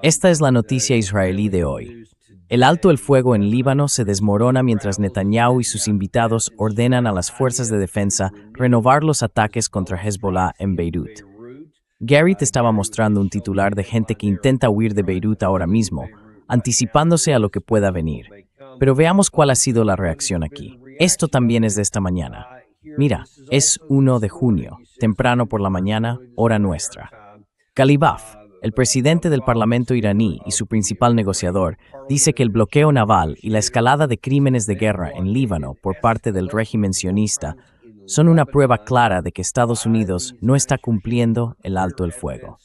Esta es la noticia israelí de hoy. El alto el fuego en Líbano se desmorona mientras Netanyahu y sus invitados ordenan a las fuerzas de defensa renovar los ataques contra Hezbollah en Beirut. Gary te estaba mostrando un titular de gente que intenta huir de Beirut ahora mismo, anticipándose a lo que pueda venir. Pero veamos cuál ha sido la reacción aquí. Esto también es de esta mañana. Mira, es 1 de junio, temprano por la mañana, hora nuestra. Ghalibaf, el presidente del Parlamento iraní y su principal negociador, dice que el bloqueo naval y la escalada de crímenes de guerra en Líbano por parte del régimen sionista son una prueba clara de que Estados Unidos no está cumpliendo el alto el fuego.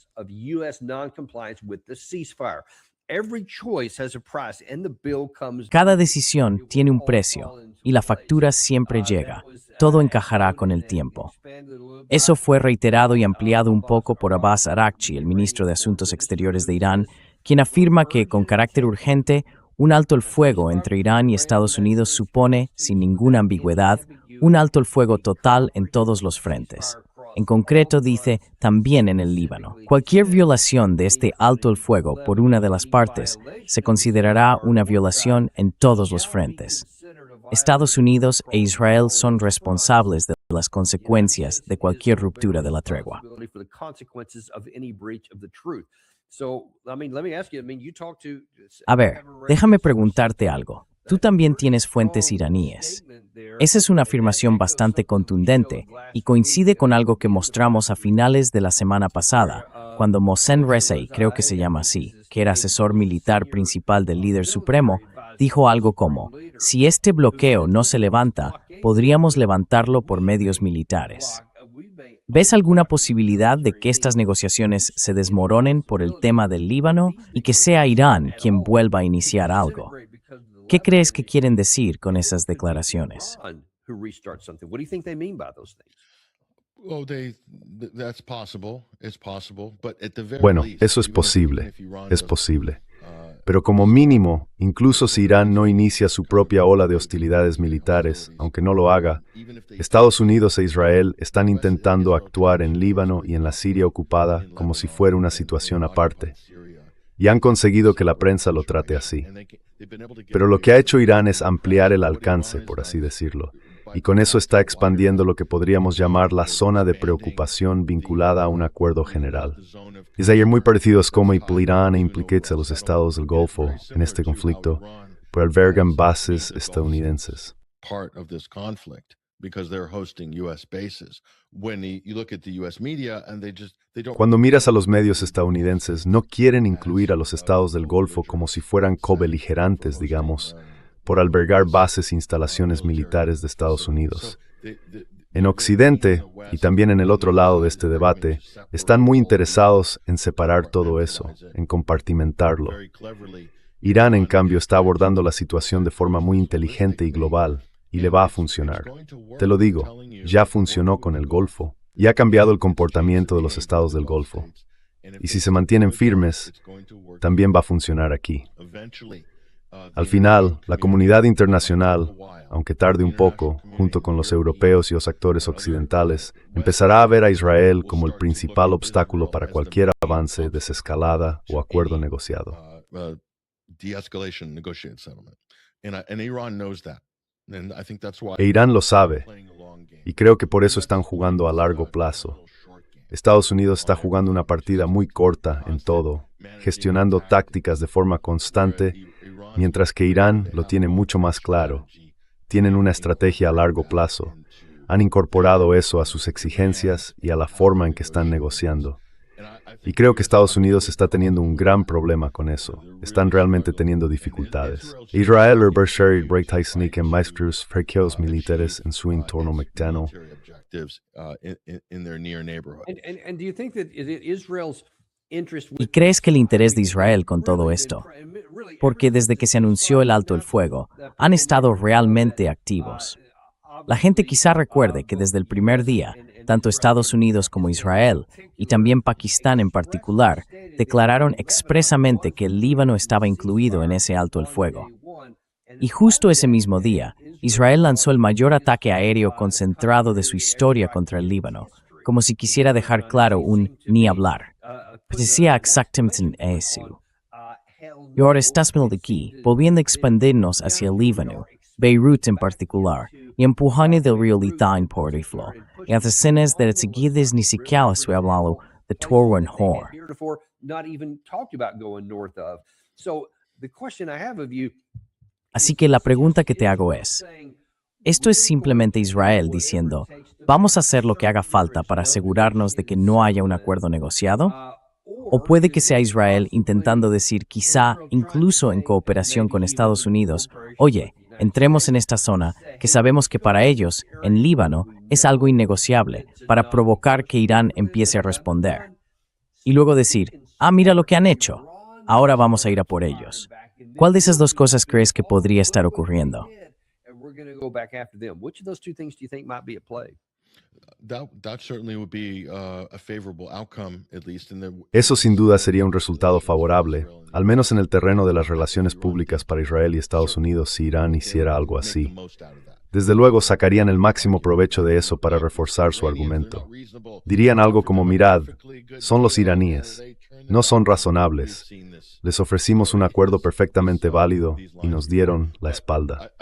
Cada decisión tiene un precio y la factura siempre llega. Todo encajará con el tiempo. Eso fue reiterado y ampliado un poco por Abbas Araghchi, el ministro de Asuntos Exteriores de Irán, quien afirma que, con carácter urgente, un alto el fuego entre Irán y Estados Unidos supone, sin ninguna ambigüedad, un alto el fuego total en todos los frentes. En concreto, dice, también en el Líbano. Cualquier violación de este alto el fuego por una de las partes se considerará una violación en todos los frentes. Estados Unidos e Israel son responsables de las consecuencias de cualquier ruptura de la tregua. A ver, déjame preguntarte algo. Tú también tienes fuentes iraníes. Esa es una afirmación bastante contundente y coincide con algo que mostramos a finales de la semana pasada, cuando Mohsen Rezaei, creo que se llama así, que era asesor militar principal del líder supremo, dijo algo como, si este bloqueo no se levanta, podríamos levantarlo por medios militares. ¿Ves alguna posibilidad de que estas negociaciones se desmoronen por el tema del Líbano y que sea Irán quien vuelva a iniciar algo? ¿Qué crees que quieren decir con esas declaraciones? Bueno, eso es posible. Pero como mínimo, incluso si Irán no inicia su propia ola de hostilidades militares, aunque no lo haga, Estados Unidos e Israel están intentando actuar en Líbano y en la Siria ocupada como si fuera una situación aparte. Y han conseguido que la prensa lo trate así. Pero lo que ha hecho Irán es ampliar el alcance, por así decirlo, y con eso está expandiendo lo que podríamos llamar la zona de preocupación vinculada a un acuerdo general. Es ayer muy parecidos como Irán implica a los estados del Golfo en este conflicto, pues albergan bases estadounidenses. Part of this conflict because they're hosting US bases. When you look at the US media and they don't. Cuando miras a los medios estadounidenses, no quieren incluir a los estados del Golfo como si fueran cobeligerantes, digamos, por albergar bases e instalaciones militares de Estados Unidos. En Occidente, y también en el otro lado de este debate, están muy interesados en separar todo eso, en compartimentarlo. Irán, en cambio, está abordando la situación de forma muy inteligente y global, y le va a funcionar. Te lo digo, ya funcionó con el Golfo, y ha cambiado el comportamiento de los estados del Golfo. Y si se mantienen firmes, también va a funcionar aquí. Al final, la comunidad internacional, aunque tarde un poco, junto con los europeos y los actores occidentales, empezará a ver a Israel como el principal obstáculo para cualquier avance, desescalada o acuerdo negociado. E Irán lo sabe, y creo que por eso están jugando a largo plazo. Estados Unidos está jugando una partida muy corta en todo, gestionando tácticas de forma constante, mientras que Irán lo tiene mucho más claro. Tienen una estrategia a largo plazo. Han incorporado eso a sus exigencias y a la forma en que están negociando. Y creo que Estados Unidos está teniendo un gran problema con eso. Están realmente teniendo dificultades. Israel er breaktheidsniken maestros frequeos militares en su entorno mexicano. ¿Y crees que el interés de Israel con todo esto? Porque desde que se anunció el alto el fuego, han estado realmente activos. La gente quizá recuerde que desde el primer día, tanto Estados Unidos como Israel, y también Pakistán en particular, declararon expresamente que el Líbano estaba incluido en ese alto el fuego. Y justo ese mismo día, Israel lanzó el mayor ataque aéreo concentrado de su historia contra el Líbano, como si quisiera dejar claro un ni hablar. Parecía exactamente eso. Y ahora estamos aquí, volviendo a expandirnos hacia el Líbano, Beirut en particular, y empujando del río Litani por el flow, y las escenas de las seguidas ni siquiera se ha hablado de Torwan Hor. Así que la pregunta que te hago es, ¿esto es simplemente Israel diciendo, vamos a hacer lo que haga falta para asegurarnos de que no haya un acuerdo negociado? ¿O puede que sea Israel intentando decir, quizá incluso en cooperación con Estados Unidos, oye, entremos en esta zona que sabemos que para ellos, en Líbano, es algo innegociable, para provocar que Irán empiece a responder? Y luego decir, mira lo que han hecho, ahora vamos a ir a por ellos. ¿Cuál de esas dos cosas crees que podría estar ocurriendo? Eso sin duda sería un resultado favorable, al menos en el terreno de las relaciones públicas para Israel y Estados Unidos si Irán hiciera algo así. Desde luego sacarían el máximo provecho de eso para reforzar su argumento. Dirían algo como, mirad, son los iraníes, no son razonables. Les ofrecimos un acuerdo perfectamente válido y nos dieron la espalda.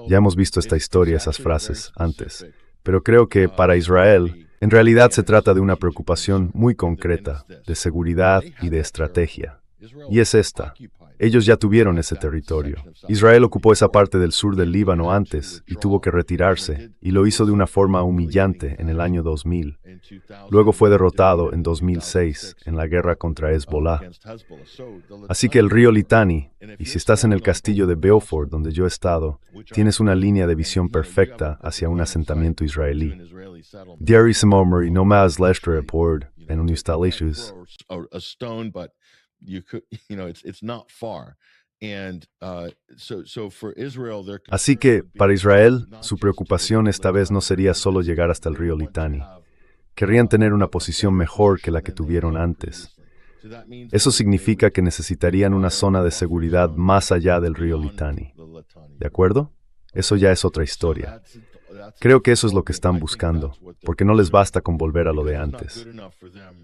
Ya hemos visto esta historia, esas frases, antes. Pero creo que para Israel, en realidad se trata de una preocupación muy concreta, de seguridad y de estrategia. Y es esta. Ellos ya tuvieron ese territorio. Israel ocupó esa parte del sur del Líbano antes y tuvo que retirarse, y lo hizo de una forma humillante en el año 2000. Luego fue derrotado en 2006 en la guerra contra Hezbollah. Así que el río Litani, y si estás en el castillo de Beaufort, donde yo he estado, tienes una línea de visión perfecta hacia un asentamiento israelí. Diary Samomri no más lestre por en un instalations. Así que, para Israel, su preocupación esta vez no sería solo llegar hasta el río Litani. Querrían tener una posición mejor que la que tuvieron antes. Eso significa que necesitarían una zona de seguridad más allá del río Litani. ¿De acuerdo? Eso ya es otra historia. Creo que eso es lo que están buscando, porque no les basta con volver a lo de antes.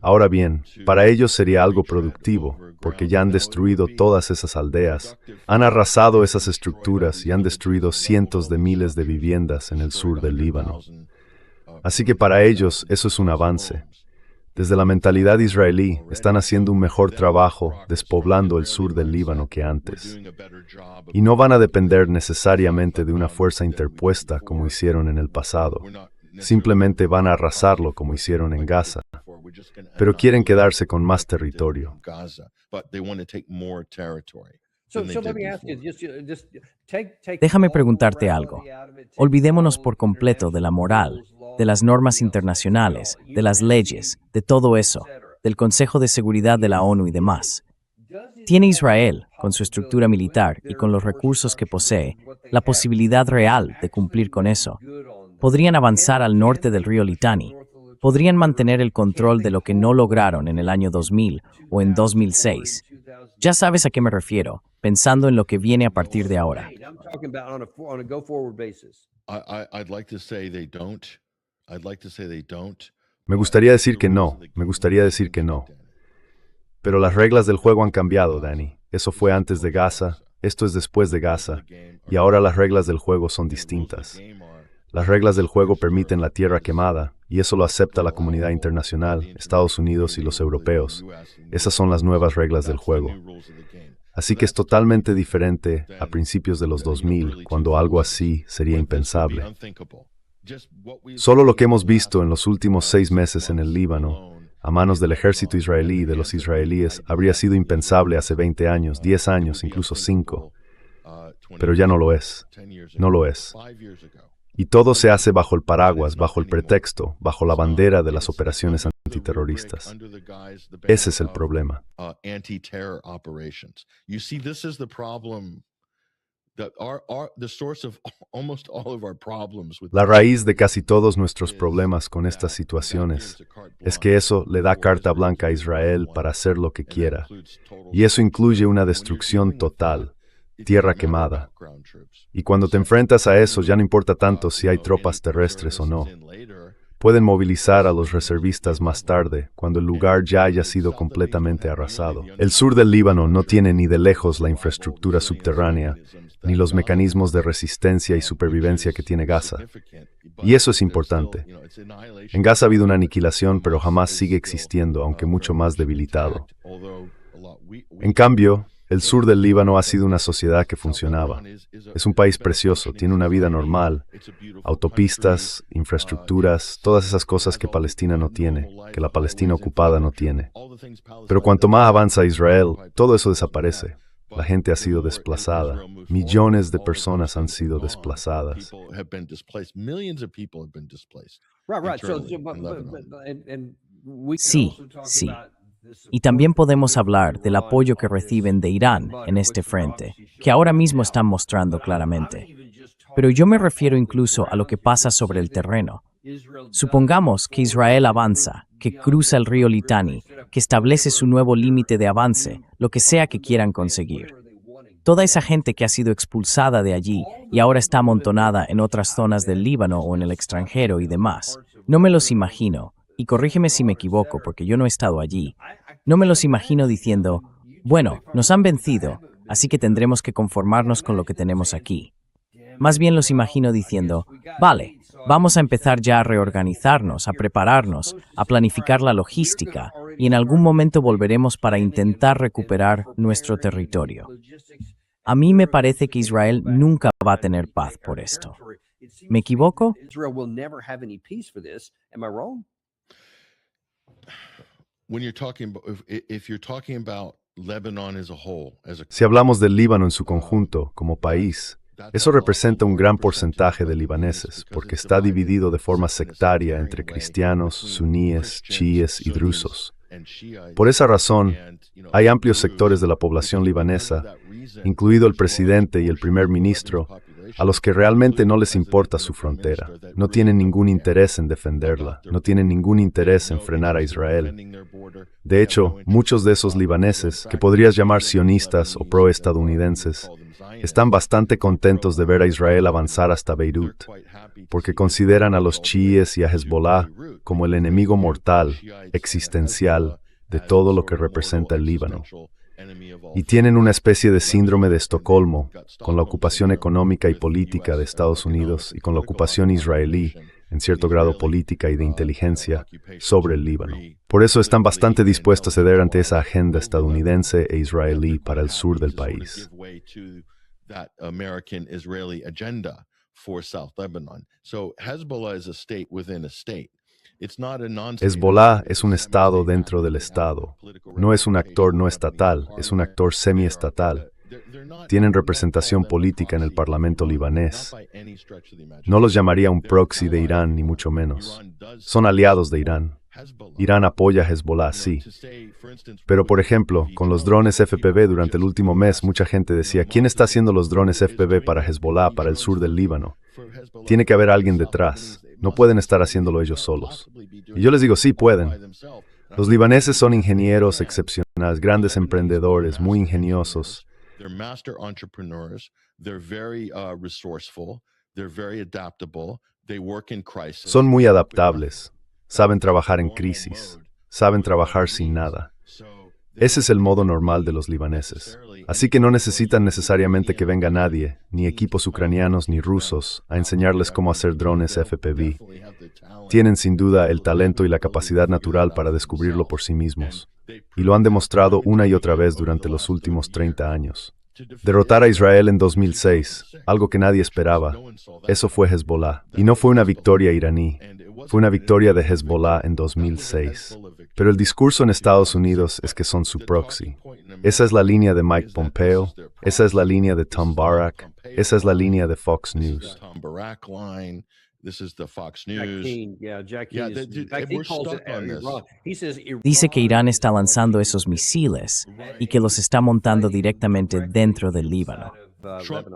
Ahora bien, para ellos sería algo productivo, porque ya han destruido todas esas aldeas, han arrasado esas estructuras y han destruido cientos de miles de viviendas en el sur del Líbano. Así que para ellos eso es un avance. Desde la mentalidad israelí, están haciendo un mejor trabajo despoblando el sur del Líbano que antes. Y no van a depender necesariamente de una fuerza interpuesta como hicieron en el pasado. Simplemente van a arrasarlo como hicieron en Gaza. Pero quieren quedarse con más territorio. Déjame preguntarte algo. Olvidémonos por completo de la moral, de las normas internacionales, de las leyes, de todo eso, del Consejo de Seguridad de la ONU y demás. ¿Tiene Israel, con su estructura militar y con los recursos que posee, la posibilidad real de cumplir con eso? ¿Podrían avanzar al norte del río Litani? ¿Podrían mantener el control de lo que no lograron en el año 2000 o en 2006? Ya sabes a qué me refiero, pensando en lo que viene a partir de ahora. Me gustaría decir que no, Pero las reglas del juego han cambiado, Danny. Eso fue antes de Gaza, esto es después de Gaza, y ahora las reglas del juego son distintas. Las reglas del juego permiten la tierra quemada, y eso lo acepta la comunidad internacional, Estados Unidos y los europeos. Esas son las nuevas reglas del juego. Así que es totalmente diferente a principios de los 2000, cuando algo así sería impensable. Solo lo que hemos visto en los últimos 6 meses en el Líbano, a manos del ejército israelí y de los israelíes, habría sido impensable hace 20 años, 10 años, incluso 5. Pero ya no lo es. No lo es. Y todo se hace bajo el paraguas, bajo el pretexto, bajo la bandera de las operaciones antiterroristas. Ese es el problema. La raíz de casi todos nuestros problemas con estas situaciones es que eso le da carta blanca a Israel para hacer lo que quiera. Y eso incluye una destrucción total, tierra quemada. Y cuando te enfrentas a eso, ya no importa tanto si hay tropas terrestres o no. Pueden movilizar a los reservistas más tarde, cuando el lugar ya haya sido completamente arrasado. El sur del Líbano no tiene ni de lejos la infraestructura subterránea, ni los mecanismos de resistencia y supervivencia que tiene Gaza. Y eso es importante. En Gaza ha habido una aniquilación, pero jamás sigue existiendo, aunque mucho más debilitado. En cambio, el sur del Líbano ha sido una sociedad que funcionaba. Es un país precioso, tiene una vida normal, autopistas, infraestructuras, todas esas cosas que Palestina no tiene, que la Palestina ocupada no tiene. Pero cuanto más avanza Israel, todo eso desaparece. La gente ha sido desplazada. Millones de personas han sido desplazadas. Sí, sí. Y también podemos hablar del apoyo que reciben de Irán en este frente, que ahora mismo están mostrando claramente. Pero yo me refiero incluso a lo que pasa sobre el terreno. Supongamos que Israel avanza, que cruza el río Litani, que establece su nuevo límite de avance, lo que sea que quieran conseguir. Toda esa gente que ha sido expulsada de allí y ahora está amontonada en otras zonas del Líbano o en el extranjero y demás, no me los imagino. Y corrígeme si me equivoco, porque yo no he estado allí. No me los imagino diciendo, bueno, nos han vencido, así que tendremos que conformarnos con lo que tenemos aquí. Más bien los imagino diciendo, vale, vamos a empezar ya a reorganizarnos, a prepararnos, a planificar la logística, y en algún momento volveremos para intentar recuperar nuestro territorio. A mí me parece que Israel nunca va a tener paz por esto. ¿Me equivoco? Si hablamos del Líbano en su conjunto, como país, eso representa un gran porcentaje de libaneses, porque está dividido de forma sectaria entre cristianos, suníes, chiíes y drusos. Por esa razón, hay amplios sectores de la población libanesa, incluido el presidente y el primer ministro, a los que realmente no les importa su frontera. No tienen ningún interés en defenderla, no tienen ningún interés en frenar a Israel. De hecho, muchos de esos libaneses, que podrías llamar sionistas o pro-estadounidenses, están bastante contentos de ver a Israel avanzar hasta Beirut, porque consideran a los chiíes y a Hezbollah como el enemigo mortal, existencial, de todo lo que representa el Líbano. Y tienen una especie de síndrome de Estocolmo, con la ocupación económica y política de Estados Unidos y con la ocupación israelí, en cierto grado política y de inteligencia, sobre el Líbano. Por eso están bastante dispuestos a ceder ante esa agenda estadounidense e israelí para el sur del país. Hezbollah es un estado dentro del estado. No es un actor no estatal, es un actor semiestatal. Tienen representación política en el Parlamento libanés. No los llamaría un proxy de Irán, ni mucho menos. Son aliados de Irán. Irán apoya a Hezbollah, sí. Pero, por ejemplo, con los drones FPV durante el último mes, mucha gente decía, ¿quién está haciendo los drones FPV para Hezbollah, para el sur del Líbano? Tiene que haber alguien detrás. No pueden estar haciéndolo ellos solos. Y yo les digo, sí pueden. Los libaneses son ingenieros excepcionales, grandes emprendedores, muy ingeniosos. They're master entrepreneurs. They're very resourceful. They're very adaptable. They work in crisis. Son muy adaptables. Saben trabajar en crisis. Saben trabajar sin nada. Ese es el modo normal de los libaneses. Así que no necesitan necesariamente que venga nadie, ni equipos ucranianos ni rusos, a enseñarles cómo hacer drones FPV. Tienen sin duda el talento y la capacidad natural para descubrirlo por sí mismos. Y lo han demostrado una y otra vez durante los últimos 30 años. Derrotar a Israel en 2006, algo que nadie esperaba, eso fue Hezbollah. Y no fue una victoria iraní, fue una victoria de Hezbollah en 2006. Pero el discurso en Estados Unidos es que son su proxy. Esa es la línea de Mike Pompeo, esa es la línea de Tom Barrack, esa es la línea de Fox News. This is the Fox News. Jack he calls it Iran. He says Dice que Irán está lanzando esos misiles y que los está montando directamente dentro del Líbano.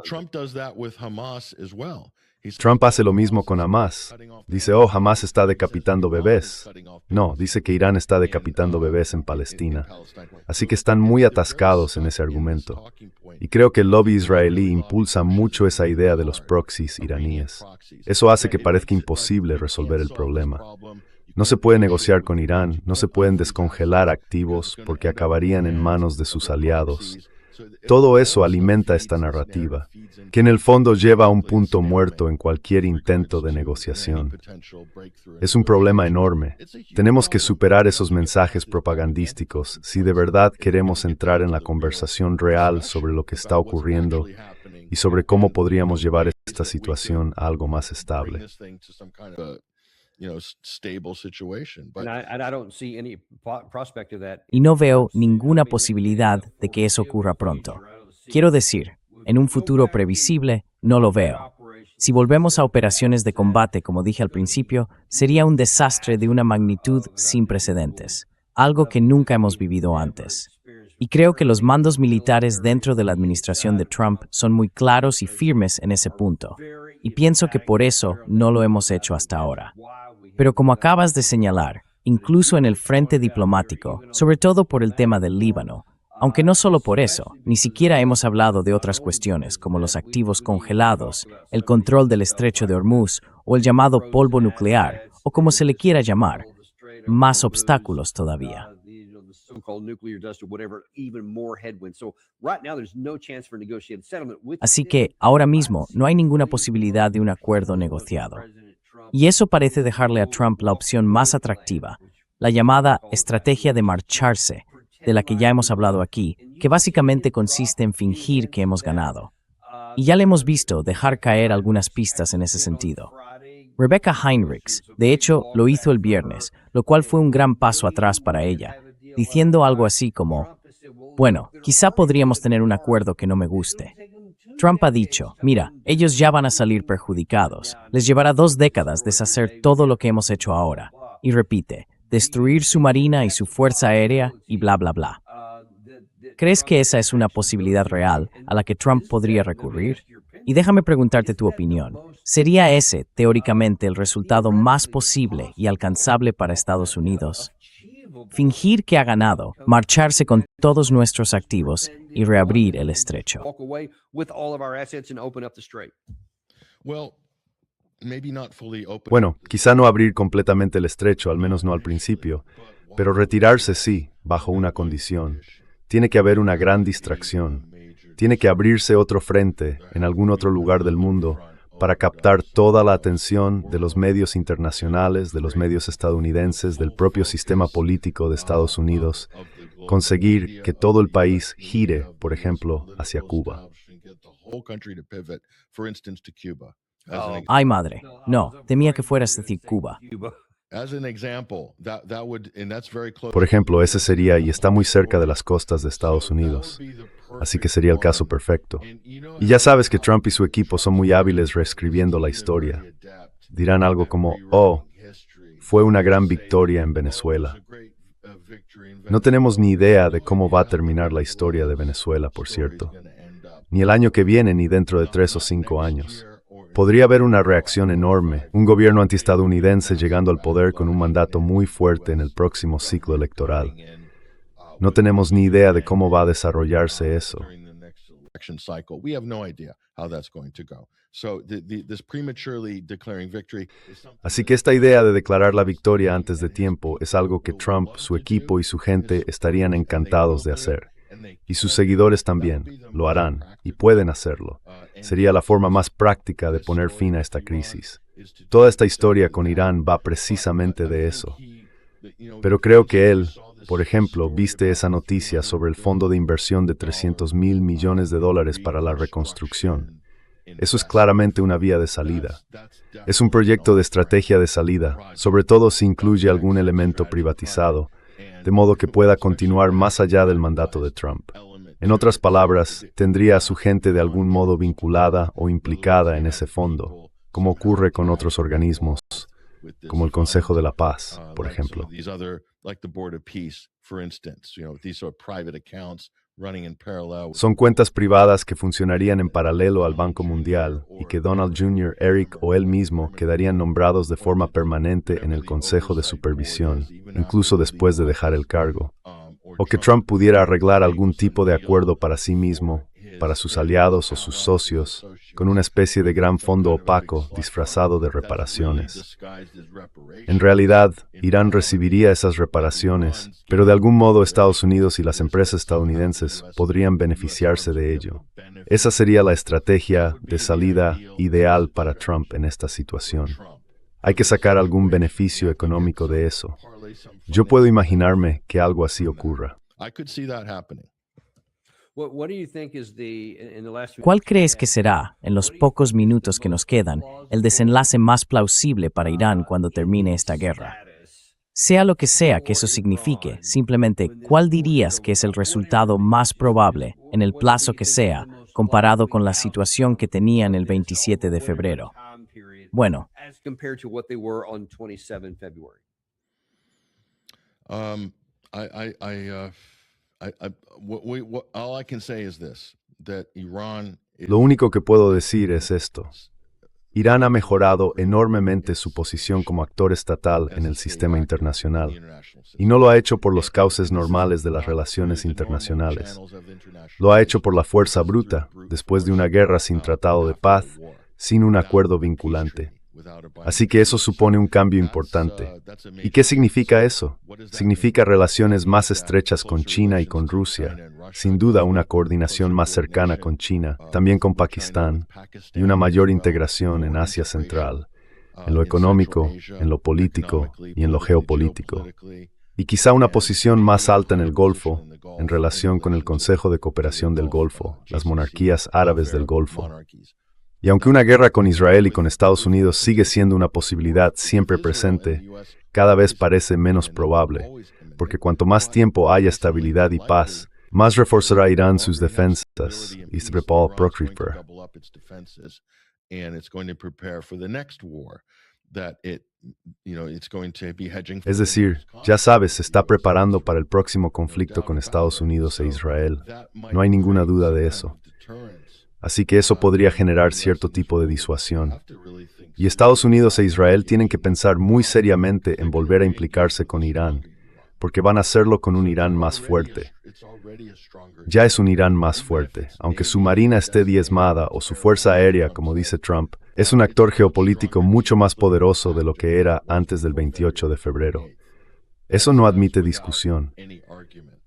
Trump does that with Hamas as well. Trump hace lo mismo con Hamas. Dice, oh, Hamas está decapitando bebés. No, dice que Irán está decapitando bebés en Palestina. Así que están muy atascados en ese argumento. Y creo que el lobby israelí impulsa mucho esa idea de los proxies iraníes. Eso hace que parezca imposible resolver el problema. No se puede negociar con Irán, no se pueden descongelar activos porque acabarían en manos de sus aliados. Todo eso alimenta esta narrativa, que en el fondo lleva a un punto muerto en cualquier intento de negociación. Es un problema enorme. Tenemos que superar esos mensajes propagandísticos si de verdad queremos entrar en la conversación real sobre lo que está ocurriendo y sobre cómo podríamos llevar esta situación a algo más estable. Y no veo ninguna posibilidad de que eso ocurra pronto. Quiero decir, en un futuro previsible, no lo veo. Si volvemos a operaciones de combate, como dije al principio, sería un desastre de una magnitud sin precedentes, algo que nunca hemos vivido antes. Y creo que los mandos militares dentro de la administración de Trump son muy claros y firmes en ese punto. Y pienso que por eso no lo hemos hecho hasta ahora. Pero como acabas de señalar, incluso en el frente diplomático, sobre todo por el tema del Líbano, aunque no solo por eso, ni siquiera hemos hablado de otras cuestiones como los activos congelados, el control del estrecho de Hormuz o el llamado polvo nuclear, o como se le quiera llamar, más obstáculos todavía. Así que, ahora mismo, no hay ninguna posibilidad de un acuerdo negociado. Y eso parece dejarle a Trump la opción más atractiva, la llamada estrategia de marcharse, de la que ya hemos hablado aquí, que básicamente consiste en fingir que hemos ganado. Y ya le hemos visto dejar caer algunas pistas en ese sentido. Rebecca Heinrichs, de hecho, lo hizo el viernes, lo cual fue un gran paso atrás para ella, diciendo algo así como, bueno, quizá podríamos tener un acuerdo que no me guste. Trump ha dicho, mira, ellos ya van a salir perjudicados. Les llevará 2 décadas deshacer todo lo que hemos hecho ahora. Y repite, destruir su marina y su fuerza aérea y bla, bla, bla. ¿Crees que esa es una posibilidad real a la que Trump podría recurrir? Y déjame preguntarte tu opinión. ¿Sería ese, teóricamente, el resultado más posible y alcanzable para Estados Unidos? Fingir que ha ganado, marcharse con todos nuestros activos y reabrir el estrecho. Bueno, quizá no abrir completamente el estrecho, al menos no al principio, pero retirarse sí, bajo una condición. Tiene que haber una gran distracción. Tiene que abrirse otro frente en algún otro lugar del mundo para captar toda la atención de los medios internacionales, de los medios estadounidenses, del propio sistema político de Estados Unidos, conseguir que todo el país gire, por ejemplo, hacia Cuba. Ay, madre. No, temía que fueras a decir Cuba. Por ejemplo, ese sería y está muy cerca de las costas de Estados Unidos. Así que sería el caso perfecto. Y ya sabes que Trump y su equipo son muy hábiles reescribiendo la historia. Dirán algo como, oh, fue una gran victoria en Venezuela. No tenemos ni idea de cómo va a terminar la historia de Venezuela, por cierto. Ni el año que viene, ni dentro de 3 o 5 años. Podría haber una reacción enorme, un gobierno antiestadounidense llegando al poder con un mandato muy fuerte en el próximo ciclo electoral. No tenemos ni idea de cómo va a desarrollarse eso. Así que esta idea de declarar la victoria antes de tiempo es algo que Trump, su equipo y su gente estarían encantados de hacer. Y sus seguidores también lo harán y pueden hacerlo. Sería la forma más práctica de poner fin a esta crisis. Toda esta historia con Irán va precisamente de eso. Pero creo que él, por ejemplo, viste esa noticia sobre el fondo de inversión de $300 mil millones para la reconstrucción. Eso es claramente una vía de salida. Es un proyecto de estrategia de salida, sobre todo si incluye algún elemento privatizado, de modo que pueda continuar más allá del mandato de Trump. En otras palabras, tendría a su gente de algún modo vinculada o implicada en ese fondo, como ocurre con otros organismos, como el Consejo de la Paz, por ejemplo. Son cuentas privadas que funcionarían en paralelo al Banco Mundial y que Donald Jr., Eric o él mismo quedarían nombrados de forma permanente en el Consejo de Supervisión, incluso después de dejar el cargo. O que Trump pudiera arreglar algún tipo de acuerdo para sí mismo, para sus aliados o sus socios, con una especie de gran fondo opaco disfrazado de reparaciones. En realidad, Irán recibiría esas reparaciones, pero de algún modo Estados Unidos y las empresas estadounidenses podrían beneficiarse de ello. Esa sería la estrategia de salida ideal para Trump en esta situación. Hay que sacar algún beneficio económico de eso. Yo puedo imaginarme que algo así ocurra. ¿Cuál crees que será, en los pocos minutos que nos quedan, el desenlace más plausible para Irán cuando termine esta guerra? Sea lo que sea que eso signifique, simplemente, ¿cuál dirías que es el resultado más probable, en el plazo que sea, comparado con la situación que tenían el 27 de febrero? Bueno, Lo único que puedo decir es esto. Irán ha mejorado enormemente su posición como actor estatal en el sistema internacional, y no lo ha hecho por los cauces normales de las relaciones internacionales. Lo ha hecho por la fuerza bruta, después de una guerra sin tratado de paz, sin un acuerdo vinculante. Así que eso supone un cambio importante. ¿Y qué significa eso? Significa relaciones más estrechas con China y con Rusia, sin duda una coordinación más cercana con China, también con Pakistán, y una mayor integración en Asia Central, en lo económico, en lo político y en lo geopolítico. Y quizá una posición más alta en el Golfo, en relación con el Consejo de Cooperación del Golfo, las monarquías árabes del Golfo. Y aunque una guerra con Israel y con Estados Unidos sigue siendo una posibilidad siempre presente, cada vez parece menos probable, porque cuanto más tiempo haya estabilidad y paz, más reforzará Irán sus defensas y se prepara para Procriper. Es decir, ya sabes, se está preparando para el próximo conflicto con Estados Unidos e Israel. No hay ninguna duda de eso. Así que eso podría generar cierto tipo de disuasión. Y Estados Unidos e Israel tienen que pensar muy seriamente en volver a implicarse con Irán, porque van a hacerlo con un Irán más fuerte. Ya es un Irán más fuerte, aunque su marina esté diezmada o su fuerza aérea, como dice Trump, es un actor geopolítico mucho más poderoso de lo que era antes del 28 de febrero. Eso no admite discusión.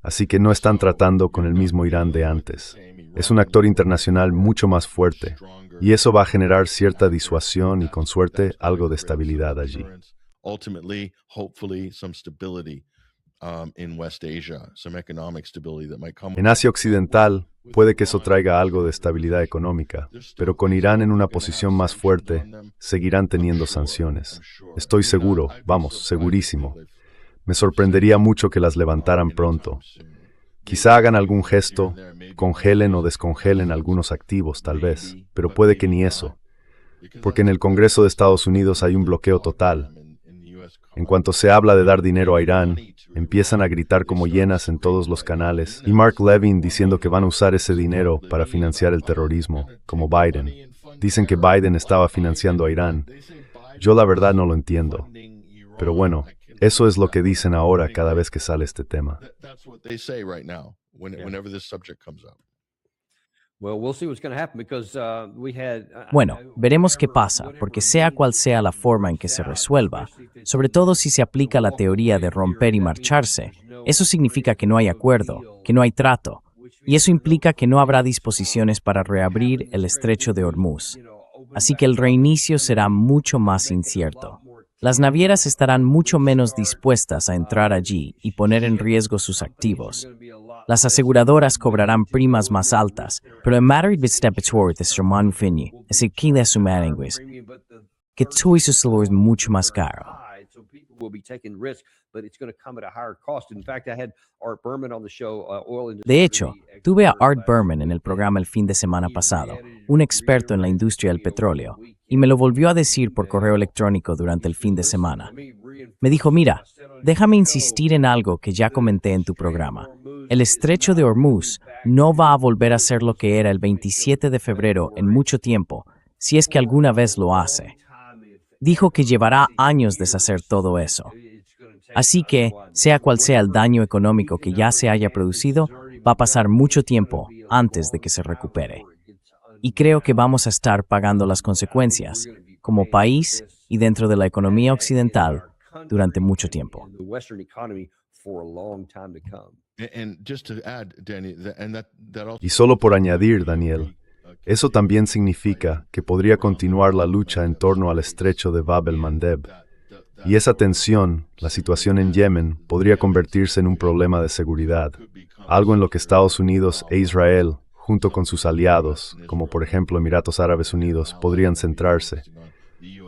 Así que no están tratando con el mismo Irán de antes. Es un actor internacional mucho más fuerte, y eso va a generar cierta disuasión y, con suerte, algo de estabilidad allí. Ultimately, hopefully, some stability in West Asia, some economic stability that might come. En Asia Occidental, puede que eso traiga algo de estabilidad económica, pero con Irán en una posición más fuerte, seguirán teniendo sanciones. Estoy seguro, vamos, segurísimo. Me sorprendería mucho que las levantaran pronto. Quizá hagan algún gesto, congelen o descongelen algunos activos, tal vez, pero puede que ni eso, porque en el Congreso de Estados Unidos hay un bloqueo total. En cuanto se habla de dar dinero a Irán, empiezan a gritar como hienas en todos los canales, y Mark Levin diciendo que van a usar ese dinero para financiar el terrorismo, como Biden. Dicen que Biden estaba financiando a Irán. Yo la verdad no lo entiendo. Pero bueno, eso es lo que dicen ahora cada vez que sale este tema. That's what they say right now, whenever this subject comes up. Well, we'll see what's going to happen because we had. Bueno, veremos qué pasa, porque sea cual sea la forma en que se resuelva, sobre todo si se aplica la teoría de romper y marcharse, eso significa que no hay acuerdo, que no hay trato, y eso implica que no habrá disposiciones para reabrir el estrecho de Hormuz. Así que el reinicio será mucho más incierto. Las navieras estarán mucho menos dispuestas a entrar allí y poner en riesgo sus activos. Las aseguradoras cobrarán primas más altas, pero en Madrid bestäppt de Sherman Finney, es el que de su marengues, que todo eso es mucho más caro. So people will be taking risks, but it's going to come at a higher cost. In fact, I had Art Berman on the show, Oil Industry. De hecho, tuve a Art Berman en el programa el fin de semana pasado, un experto en la industria del petróleo, y me lo volvió a decir por correo electrónico durante el fin de semana. Me dijo, mira, déjame insistir en algo que ya comenté en tu programa. El estrecho de Hormuz no va a volver a ser lo que era el 27 de febrero en mucho tiempo, si es que alguna vez lo hace. Dijo que llevará años deshacer todo eso. Así que, sea cual sea el daño económico que ya se haya producido, va a pasar mucho tiempo antes de que se recupere. Y creo que vamos a estar pagando las consecuencias, como país y dentro de la economía occidental, durante mucho tiempo. The Western economy for a long time to come. And just to add, Danny, that also. Y solo por añadir, Daniel, eso también significa que podría continuar la lucha en torno al estrecho de Bab el-Mandeb. Y esa tensión, la situación en Yemen, podría convertirse en un problema de seguridad, algo en lo que Estados Unidos e Israel, junto con sus aliados, como por ejemplo Emiratos Árabes Unidos, podrían centrarse.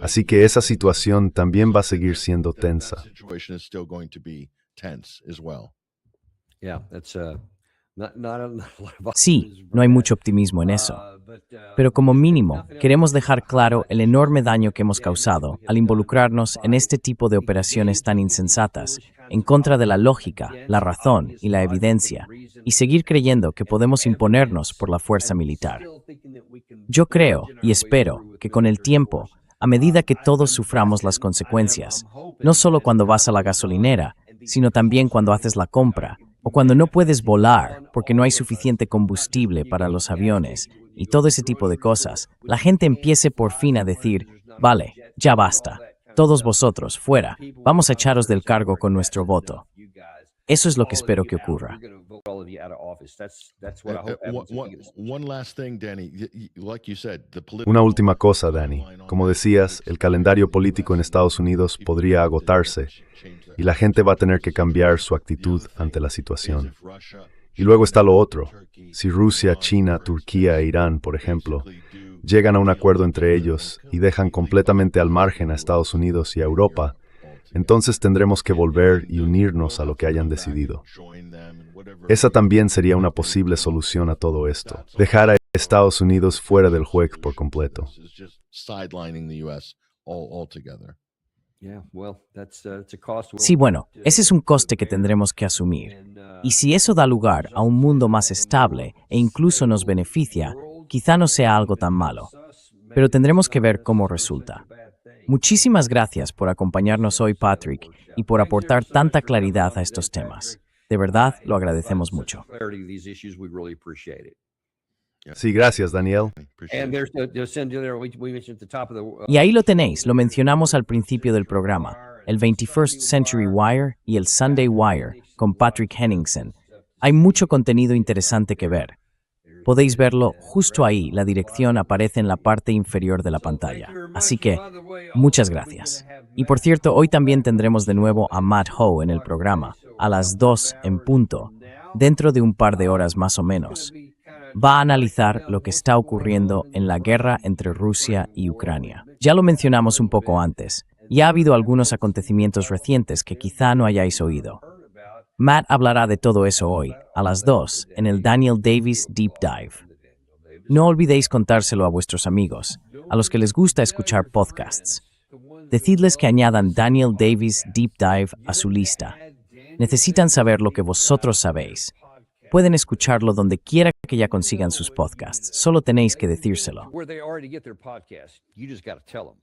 Así que esa situación también va a seguir siendo tensa. That situation is still going to be tense as well. Yeah, that's not a lot of Sí, no hay mucho optimismo en eso. Pero como mínimo, queremos dejar claro el enorme daño que hemos causado al involucrarnos en este tipo de operaciones tan insensatas, en contra de la lógica, la razón y la evidencia, y seguir creyendo que podemos imponernos por la fuerza militar. Yo creo y espero que con el tiempo, a medida que todos suframos las consecuencias, no solo cuando vas a la gasolinera, sino también cuando haces la compra, o cuando no puedes volar porque no hay suficiente combustible para los aviones, y todo ese tipo de cosas, la gente empiece por fin a decir, vale, ya basta, todos vosotros, fuera, vamos a echaros del cargo con nuestro voto. Eso es lo que espero que ocurra. One last thing, Danny. Like you said, the political. Una última cosa, Danny. Como decías, el calendario político en Estados Unidos podría agotarse y la gente va a tener que cambiar su actitud ante la situación. Y luego está lo otro. Si Rusia, China, Turquía e Irán, por ejemplo, llegan a un acuerdo entre ellos y dejan completamente al margen a Estados Unidos y a Europa, entonces tendremos que volver y unirnos a lo que hayan decidido. Esa también sería una posible solución a todo esto. Dejar a Estados Unidos fuera del juego por completo. Sidelining the US altogether. Sí, bueno, ese es un coste que tendremos que asumir. Y si eso da lugar a un mundo más estable e incluso nos beneficia, quizá no sea algo tan malo. Pero tendremos que ver cómo resulta. Muchísimas gracias por acompañarnos hoy, Patrick, y por aportar tanta claridad a estos temas. De verdad, lo agradecemos mucho. Sí, gracias, Daniel. Y ahí lo tenéis, lo mencionamos al principio del programa. el 21st Century Wire y el Sunday Wire con Patrick Henningsen. Hay mucho contenido interesante que ver. Podéis verlo justo ahí, la dirección aparece en la parte inferior de la pantalla. Así que, muchas gracias. Y por cierto, hoy también tendremos de nuevo a Matt Howe en el programa, a las 2 en punto, dentro de un par de horas más o menos. Va a analizar lo que está ocurriendo en la guerra entre Rusia y Ucrania. Ya lo mencionamos un poco antes, y ha habido algunos acontecimientos recientes que quizá no hayáis oído. Matt hablará de todo eso hoy, a las 2, en el Daniel Davis Deep Dive. No olvidéis contárselo a vuestros amigos, a los que les gusta escuchar podcasts. Decidles que añadan Daniel Davis Deep Dive a su lista. Necesitan saber lo que vosotros sabéis. Pueden escucharlo donde quiera que ya consigan sus podcasts. Solo tenéis que decírselo. Where they already get their podcast. You just got to tell them.